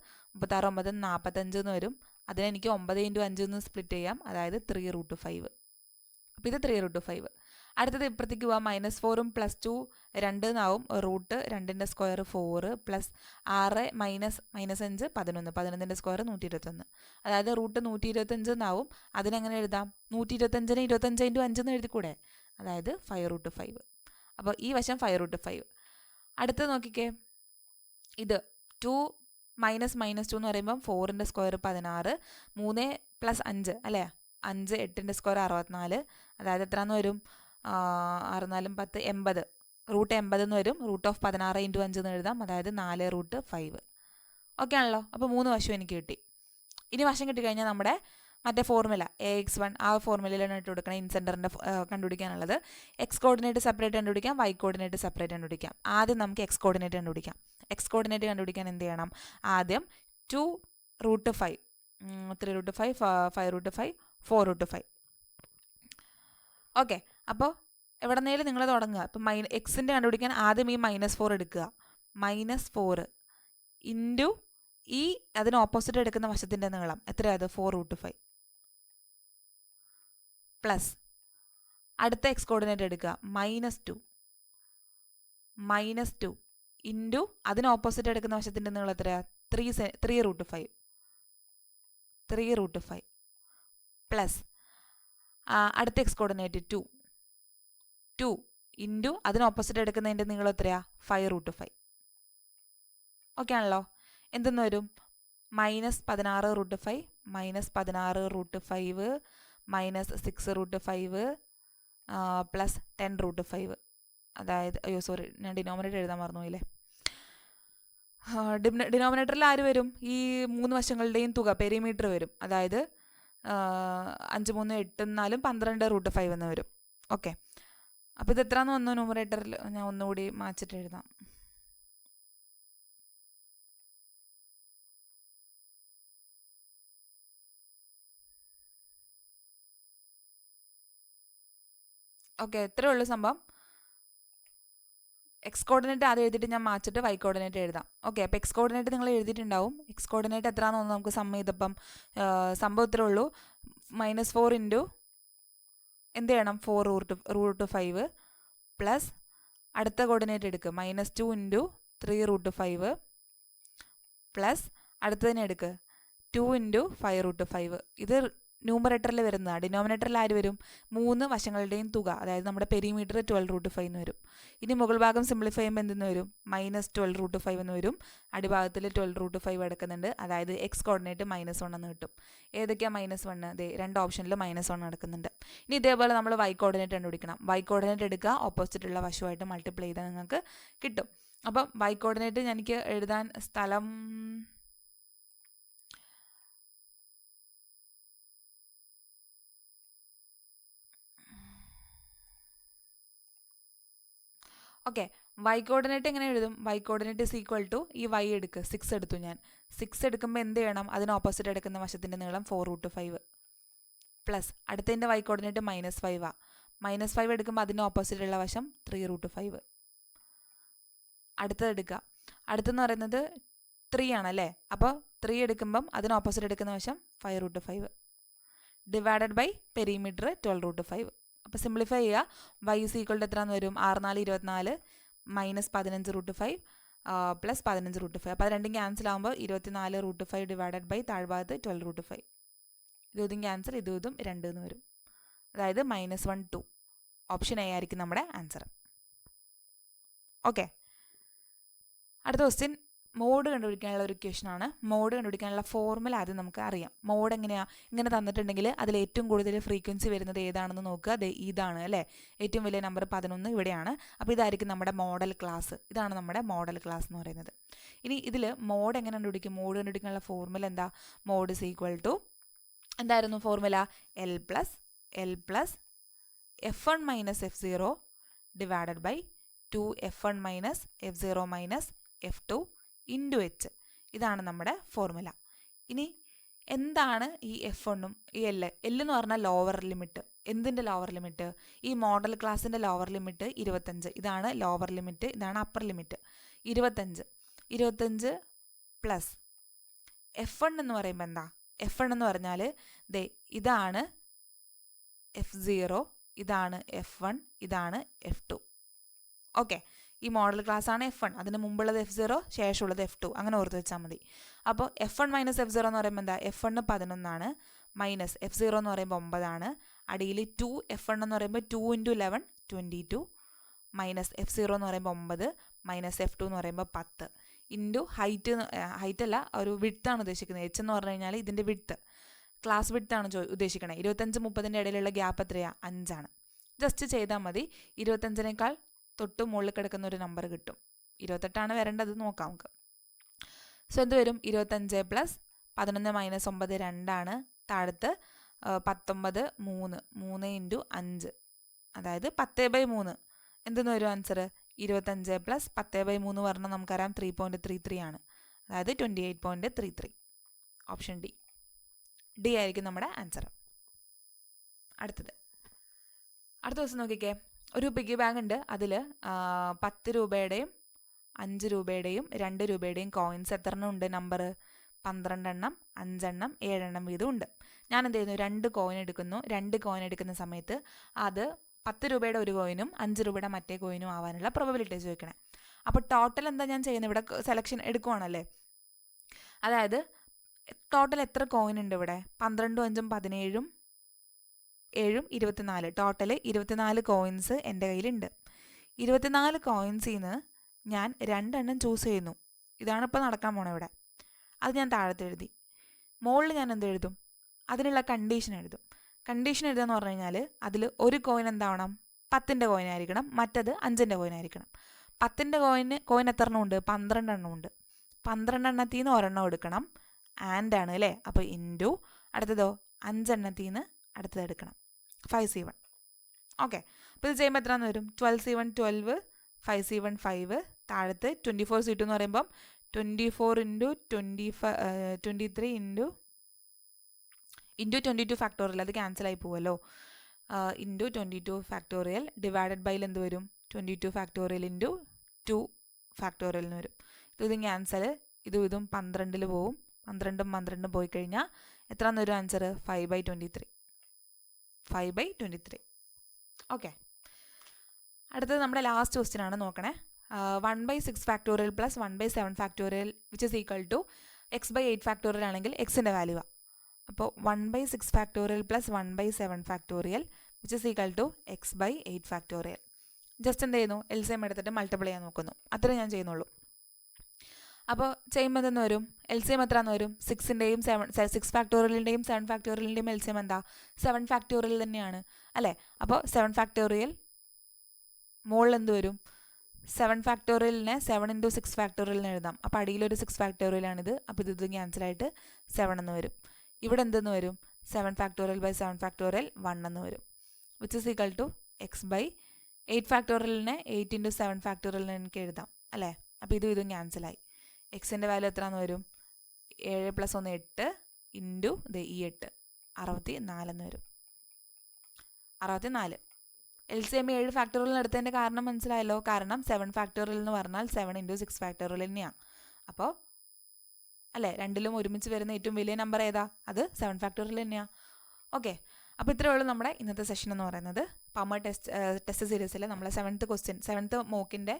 9 45 എന്ന് വരും. അതിനെനിക്ക് 9 × 5 എന്ന് സ്പ്ലിറ്റ് ചെയ്യാം, അതായത് 3√5. അപ്പോൾ ഇത് 3√5. അടുത്തത് ഇപ്പുറത്തേക്ക് പോവാം. -4 + 2 2 എന്നാവും. √2ൻ്റെ സ്ക്വയർ 4 + 6 - -5 11, 11ൻ്റെ സ്ക്വയർ 121, അതായത് √125 എന്നാവും. അതിനെങ്ങനെ എഴുതാം? 125നെ 25 × 5 എന്ന് എഴുതിക്കൂടെ? അതായത് 5√5. അപ്പോൾ ഈ വശം 5√5. അടുത്തത് നോക്കിക്കേ. ഇത് 2 - -2 എന്ന് പറയുമ്പം 4ൻ്റെ സ്ക്വയർ 16, 3 + 5 അല്ലേ? 5 8ൻ്റെ സ്ക്വയർ 64, അതായത് എത്രയെന്ന് വരും? 6 4 10 80, √80 എന്ന് വരും. √16 × 5 എന്ന് എഴുതാം, അതായത് 4√5. ഓക്കെ ആണല്ലോ? അപ്പോൾ 3 വശം എനിക്ക് കിട്ടി. ഇനി വശം കിട്ടിക്കഴിഞ്ഞാൽ നമ്മുടെ മറ്റേ ഫോർമുല AX1 ആ ഫോർമുലയിലാണ് ഇട്ട് കൊടുക്കണം. ഇൻസെൻറ്ററിൻ്റെ കണ്ടുപിടിക്കാനുള്ളത്. എക്സ് കോർഡിനേറ്റ് സെപ്പറേറ്റ് കണ്ടുപിടിക്കാം, വൈ കോർഡിനേറ്റ് സെപ്പറേറ്റ് കണ്ടുപിടിക്കാം. ആദ്യം നമുക്ക് എക്സ് കോർഡിനേറ്റ് കണ്ടുപിടിക്കാം. എക്സ് കോർഡിനേറ്റ് കണ്ടുപിടിക്കാൻ എന്ത് ചെയ്യണം? ആദ്യം 2√5, 3√5, 5√5, 4√5. ഓക്കെ, അപ്പോൾ എവിടെ നിന്നേലും നിങ്ങൾ തുടങ്ങുക. ഇപ്പം എക്സിൻ്റെ കണ്ടുപിടിക്കാൻ ആദ്യം ഈ -4 എടുക്കുക. -4 ഇൻറ്റു ഈ അതിന് ഓപ്പോസിറ്റ് എടുക്കുന്ന വശത്തിൻ്റെ നീളം എത്രയാണ്? 4√5 പ്ലസ് അടുത്ത എക്സ് കോർഡിനേറ്റ് എടുക്കുക. -2 ഇൻറ്റു അതിന് ഓപ്പോസിറ്റ് എടുക്കുന്ന വശത്തിൻ്റെ നീളം എത്രയാണ്? 3√5 പ്ലസ് അടുത്ത എക്സ് കോർഡിനേറ്റ് 2 ഇൻറ്റു അതിന് ഓപ്പോസിറ്റ് എടുക്കുന്നതിൻ്റെ നീളം എത്രയാണ്? 5√5. ഓക്കെ ആണല്ലോ? എന്തെന്ന് വരും? -16√5 -16√5 -6√5 പ്ലസ് 10√5. അതായത് സോറി, ഞാൻ ഡിനോമിനേറ്റർ എഴുതാൻ മറന്നുപോയില്ലേ. ഡിനോമിനേറ്ററിൽ ആര് വരും? ഈ 3 വശങ്ങളുടെയും തുക പെരിമീറ്റർ വരും. അതായത് 5 3 8 4 12√5 എന്ന് വരും. ഓക്കെ, അപ്പോൾ ഇത് എത്രയാണെന്ന് വന്നു ന്യൂമറേറ്ററിൽ? ഞാൻ ഒന്നുകൂടി മാച്ചിട്ട് എഴുതാം. ഓക്കെ, എത്രയേ ഉള്ളൂ സംഭവം? എക്സ് കോർഡിനേറ്റ് ആദ്യം എഴുതിയിട്ട് ഞാൻ മാച്ചിട്ട് വൈ കോർഡിനേറ്റ് എഴുതാം. ഓക്കെ, അപ്പോൾ എക്സ് കോർഡിനേറ്റ് നിങ്ങൾ എഴുതിയിട്ടുണ്ടാവും. എക്സ് കോർഡിനേറ്റ് എത്രയാണെന്ന് നമുക്ക് സം ചെയ്തപ്പം സംഭവം ഇത്രേ ഉള്ളൂ. -4 ഇൻറ്റു എന്ത് ചെയ്യണം, 4√5 പ്ലസ് അടുത്ത കോർഡിനേറ്റ് എടുക്കുക -2 ഇൻറ്റു 3√5 പ്ലസ് അടുത്തതിനെ എടുക്കുക 2 ഇൻറ്റു 5√5. ഇത് ന്യൂമറേറ്ററിൽ വരുന്നതാണ്. ഡിനോമിനേറ്ററിൽ ആര് വരും? 3 വശങ്ങളുടെയും തുക, അതായത് നമ്മുടെ പെരിമീറ്റർ 12√5 എന്ന് വരും. ഇനി മുകൾ ഭാഗം സിംപ്ലിഫൈ ചെയ്യുമ്പോൾ എന്തെന്ന് വരും? -12√5 എന്ന് വരും. അടിഭാഗത്തിൽ 12√5 എടുക്കുന്നുണ്ട്, അതായത് എക്സ് കോർഡിനേറ്റ് -1 എന്ന് കിട്ടും. ഏതൊക്കെയാണ് -1? അതെ, 2 ഓപ്ഷനിൽ -1 എടുക്കുന്നുണ്ട്. ഇനി ഇതേപോലെ നമ്മൾ വൈ കോർഡിനേറ്റ് കണ്ടുപിടിക്കണം. വൈ കോർഡിനേറ്റ് എടുക്കുക, ഓപ്പോസിറ്റുള്ള വശമായിട്ട് മൾട്ടിപ്ലൈ ചെയ്താൽ നിങ്ങൾക്ക് കിട്ടും. അപ്പം വൈ കോർഡിനേറ്റ് എനിക്ക് എഴുതാൻ സ്ഥലം ഓക്കെ, വൈ കോർഡിനേറ്റ് എങ്ങനെ എഴുതും? Y coordinate is equal to ഈ വൈ എടുക്കുക, 6 എടുത്തു ഞാൻ. 6 എടുക്കുമ്പോൾ എന്ത് ചെയ്യണം? അതിന് ഓപ്പോസിറ്റ് എടുക്കുന്ന വശത്തിൻ്റെ നീളം 4√5 പ്ലസ് അടുത്തതിൻ്റെ വൈ കോർഡിനേറ്റ് -5 ആണ്. -5 എടുക്കുമ്പോൾ അതിന് ഓപ്പോസിറ്റുള്ള വശം 3√5. അടുത്തത് എടുക്കുക. അടുത്തെന്ന് പറയുന്നത് 3 ആണല്ലേ, അപ്പോൾ 3 എടുക്കുമ്പം അതിന് ഓപ്പോസിറ്റ് എടുക്കുന്ന വശം 5√5 ഡിവൈഡഡ് ബൈ പെരിമീറ്റർ 12√5. അപ്പോൾ സിംപ്ലിഫൈ ചെയ്യുക. വൈ ഇസ് ഈക്വൽ ടു എത്രയാണെന്ന് വരും? 6×4 24 -15√5 പ്ലസ് 15√5. അപ്പോൾ അത് രണ്ടും ക്യാൻസൽ ആകുമ്പോൾ 24√5 ഡിവൈഡഡ് ബൈ താഴ്ഭാഗത്ത് 12√5. ഇതും ക്യാൻസൽ, ഇതും 2 എന്ന് വരും. അതായത് -1 2. ഓപ്ഷൻ എ ആയിരിക്കും നമ്മുടെ ആൻസർ. ഓക്കെ, അടുത്ത ക്വസ്റ്റ്യൻ മോഡ് കണ്ടുപിടിക്കാനുള്ള ഒരു ഇക്വേഷനാണ്. മോഡ് കണ്ടുപിടിക്കാനുള്ള ഫോർമുല ആദ്യം നമുക്ക് അറിയാം. മോഡ് എങ്ങനെയാണ്? ഇങ്ങനെ തന്നിട്ടുണ്ടെങ്കിൽ അതിൽ ഏറ്റവും കൂടുതൽ ഫ്രീക്വൻസി വരുന്നത് ഏതാണെന്ന് നോക്കുക. അത് ഇതാണ് അല്ലേ, ഏറ്റവും വലിയ നമ്പർ 11 ഇവിടെയാണ്. അപ്പോൾ ഇതായിരിക്കും നമ്മുടെ മോഡൽ ക്ലാസ്. ഇതാണ് നമ്മുടെ മോഡൽ ക്ലാസ് എന്ന് പറയുന്നത്. ഇനി ഇതിൽ മോഡ് എങ്ങനെ കണ്ടുപിടിക്കും? മോഡ് കണ്ടുപിടിക്കാനുള്ള ഫോർമുല എന്താ? മോഡ് ഇസ് ഈക്വൽ ടു എന്തായിരുന്നു formula? L plus F1 minus F0 divided by 2F1 minus F0 minus F2 into H. ഇതാണ് നമ്മുടെ ഫോർമുല. ഇനി എന്താണ് ഈ F1ഉം ഈ L എന്ന് പറഞ്ഞാൽ ലോവർ ലിമിറ്റ്. എന്തിൻ്റെ ലോവർ ലിമിറ്റ്? ഈ മോഡൽ ക്ലാസ്സിൻ്റെ ലോവർ ലിമിറ്റ് 25. ഇതാണ് ലോവർ ലിമിറ്റ്, ഇതാണ് അപ്പർ ലിമിറ്റ് 25 പ്ലസ് F1 എന്ന് പറയുമ്പോൾ എന്താ? F1 എന്ന് പറഞ്ഞാൽ ഇതാണ് F0, ഇതാണ് F1, ഇതാണ് F2. ഓക്കെ, ഈ മോഡൽ ക്ലാസ് ആണ് F1, അതിന് മുമ്പുള്ളത് F0, ശേഷമുള്ളത് F2, അങ്ങനെ ഓർത്ത് വെച്ചാൽ മതി. അപ്പോൾ F1 മൈനസ് F0 എന്ന് പറയുമ്പോൾ എന്താ? F1 11 മൈനസ് F0 എന്ന് പറയുമ്പോൾ 9. അടിയിൽ 2F1 എന്ന് പറയുമ്പോൾ 2 × 11 22 മൈനസ് F0 എന്ന് പറയുമ്പോൾ 9 മൈനസ് F2 എന്ന് പറയുമ്പോൾ 10 ഇൻറ്റു ഹൈറ്റ് അല്ല, ഒരു വിഡ്ത്താണ് ഉദ്ദേശിക്കുന്നത്. H എന്ന് പറഞ്ഞു കഴിഞ്ഞാൽ ഇതിൻ്റെ വിഡ്ത്ത്, ക്ലാസ് വിഡ്ത്താണ് ഉദ്ദേശിക്കണേ. 25-30 ഇടയിലുള്ള ഗ്യാപ്പ് എത്രയാണ്? 5 ജസ്റ്റ് ചെയ്താൽ മതി. 25-നേക്കാൾ തൊട്ട് മുകളിൽ കിടക്കുന്ന ഒരു നമ്പർ കിട്ടും. 28 വരേണ്ടത്, നോക്കാം നമുക്ക്. സോ എന്ത് വരും? 25 പ്ലസ് 11 മൈനസ് 9 2. താഴത്ത് 19 3 ഇൻറ്റു 5, അതായത് 10/3. എന്തെന്ന് വരും ആൻസർ? 25 പ്ലസ് 10/3 പറഞ്ഞാൽ നമുക്കറിയാം 3.33 ആണ്, അതായത് 28.33. ഓപ്ഷൻ ഡി ആയിരിക്കും നമ്മുടെ ആൻസർ. അടുത്ത ദിവസം നോക്കിക്കേ, ഒരു പിഗി ബാങ്ക് ഉണ്ട്. അതിൽ 10 രൂപയുടെയും 5 രൂപയുടെയും 2 രൂപയുടെയും കോയിൻസ് എത്ര എണ്ണം ഉണ്ട്? നമ്പർ 12 എണ്ണം, 5 എണ്ണം, 7 എണ്ണം വീതം ഉണ്ട്. ഞാൻ എന്ത് ചെയ്യുന്നു? 2 കോയിൻ എടുക്കുന്നു. 2 കോയിൻ എടുക്കുന്ന സമയത്ത് അത് 10 രൂപയുടെ ഒരു കോയിനും 5 രൂപയുടെ മറ്റേ കോയിനും ആവാനുള്ള പ്രോബബിലിറ്റി ചോദിക്കണേ. അപ്പോൾ ടോട്ടൽ എന്താ ഞാൻ ചെയ്യുന്നത്? ഇവിടെ സെലക്ഷൻ എടുക്കുവാണല്ലേ, അതായത് ടോട്ടൽ എത്ര കോയിൻ ഉണ്ട് ഇവിടെ? 12 5 17 7 24. ടോട്ടൽ 24 കോയിൻസ് എൻ്റെ കയ്യിലുണ്ട്. 24 കോയിൻസിൽ നിന്ന് ഞാൻ 2 എണ്ണം ചൂസ് ചെയ്യുന്നു. ഇതാണ് ഇപ്പോൾ നടക്കാൻ പോണത് ഇവിടെ. അത് ഞാൻ താഴത്ത് എഴുതി. മുകളിൽ ഞാൻ എന്ത് എഴുതും? അതിനുള്ള കണ്ടീഷൻ എഴുതും. കണ്ടീഷൻ എഴുതുകയെന്ന് പറഞ്ഞു കഴിഞ്ഞാൽ അതിൽ ഒരു കോയിൻ എന്താവണം? 10ൻ്റെ കോയിൻ ആയിരിക്കണം, മറ്റത് 5ൻ്റെ കോയിൻ ആയിരിക്കണം. 10ൻ്റെ കോയിൻ എത്ര എണ്ണം ഉണ്ട്? 12 എണ്ണം ഉണ്ട്. 12 എണ്ണത്തിൽ നിന്ന് ഒരെണ്ണം എടുക്കണം, ആൻഡ് ആണ് അല്ലേ. അപ്പോൾ ഇൻറ്റു അടുത്തതോ 5 എണ്ണത്തിൽ നിന്ന് അടുത്തത് എടുക്കണം, 5C1. ഓക്കെ, അപ്പോൾ ഇത് ചെയ്യുമ്പോൾ എത്രയാണെന്ന് വരും? 12C1 12, 5C1 5. താഴത്ത് 24C2 എന്ന് പറയുമ്പം 24 ഇൻറ്റു 23 ഇൻറ്റു 22 ഫാക്ടോറിയൽ, അത് ക്യാൻസലായി പോവുമല്ലോ. ഇൻറ്റു 22 ഫാക്ടോറിയൽ ഡിവൈഡഡ് ബൈയിൽ എന്ത് വരും? 22 ഫാക്ടോറിയൽ ഇൻറ്റു 2 ഫാക്ടോറിയലിന് വരും. ഇതും ക്യാൻസൽ, ഇതും 12 പോവും. 12 പോയി കഴിഞ്ഞാൽ എത്രയെന്ന് വരും ആൻസർ? 5/23. 5/23. ഓക്കെ, അടുത്തത് നമ്മുടെ ലാസ്റ്റ് ക്വസ്റ്റ്യൻ ആണ്, നോക്കണേ. 1/6 factorial plus 1/7 factorial which is equal to x/8 factorial ആണെങ്കിൽ എക്സിൻ്റെ വാല്യൂ ആണ്. അപ്പോൾ 1/6 factorial plus 1/7 factorial which is equal to x/8 factorial. Just എന്ത് ചെയ്യുന്നു? LCM എടുത്തിട്ട് മൾട്ടിപ്ലൈ ചെയ്യാൻ നോക്കുന്നു. അത്രേ ഞാൻ ചെയ്യുന്നുള്ളൂ. അപ്പോൾ ചെയ്യുമ്പോൾ എന്തെന്ന് വരും? LCM എത്രയെന്ന് വരും? 6ൻ്റെയും 6 ഫാക്ടോറിയലിൻ്റെയും 7 ഫാക്ടോറിയലിൻ്റെയും LCM എന്താ? 7 ഫാക്ടോറിയൽ തന്നെയാണ് അല്ലേ? അപ്പോൾ 7 ഫാക്ടോറിയൽ മുകളിൽ എന്ത് വരും? 7 ഫാക്ടോറിയലിനെ 7 × 6 ഫാക്ടോറിയലിന് എഴുതാം. അപ്പോൾ അടിയിലൊരു 6 ഫാക്ടോറിയലാണിത്. അപ്പോൾ ഇത് ക്യാൻസലായിട്ട് 7 എന്ന് വരും. ഇവിടെ എന്തെന്ന് വരും? 7 ഫാക്ടോറിയൽ ബൈ 7 ഫാക്ടോറിയൽ 1 എന്ന് വരും. Which is equal to x/8 ഫാക്ടോറിയലിനെ 8 × 7 ഫാക്ടോറിയലിന് എനിക്ക് എഴുതാം അല്ലേ? അപ്പോൾ ഇതും ക്യാൻസലായി. എക്സിൻ്റെ വാല്യൂ എത്രയെന്ന് വരും? 7 + 1 8 ഇൻറ്റു ഈ 8 64 എന്ന് വരും. 64. LCM 7 ഫാക്ടോറിയലിന് എടുത്തതിൻ്റെ കാരണം മനസ്സിലായല്ലോ. കാരണം 7 ഫാക്ടോറിയൽ എന്ന് പറഞ്ഞാൽ 7 × 6 ഫാക്ടോറിയൽ തന്നെയാണ്. അപ്പോൾ അല്ലേ, രണ്ടിലും ഒരുമിച്ച് വരുന്ന ഏറ്റവും വലിയ നമ്പർ ഏതാ? അത് 7 ഫാക്ടോറിയൽ തന്നെയാണ്. ഓക്കെ, അപ്പോൾ ഇത്രയേ ഉള്ളൂ നമ്മുടെ ഇന്നത്തെ സെഷൻ എന്ന് പറയുന്നത്. പമർ ടെസ്റ്റ് സീരീസിൽ നമ്മൾ 7th മോക്കിൻ്റെ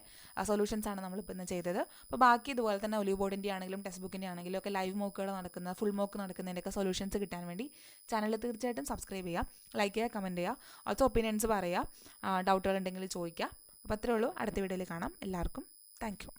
സൊല്യൂഷൻസ് ആണ് നമ്മളിപ്പോൾ ഇന്ന് ചെയ്തത്. അപ്പോൾ ബാക്കി ഇതുപോലെ തന്നെ ഒലിവ് ബോർഡിൻ്റെ ആണെങ്കിലും ടെക്സ്റ്റ് ബുക്കിൻ്റെ ആണെങ്കിലും ഒക്കെ ലൈവ് മോക്കുകൾ നടക്കുന്ന, ഫുൾ മോക്ക് നടക്കുന്നതിൻ്റെയൊക്കെ സൊല്യൂഷൻസ് കിട്ടാൻ വേണ്ടി ചാനൽ തീർച്ചയായിട്ടും സബ്സ്ക്രൈബ് ചെയ്യുക, ലൈക്ക് ചെയ്യുക, കമൻറ്റ് ചെയ്യുക, ഓൾസോ ഒപ്പീനിയൻസ് പറയുക, ഡൗട്ടുകൾ ഉണ്ടെങ്കിൽ ചോദിക്കുക. അപ്പോൾ അത്രയേ ഉള്ളൂ. അടുത്ത വീഡിയോയിൽ കാണാം. എല്ലാവർക്കും താങ്ക് യു.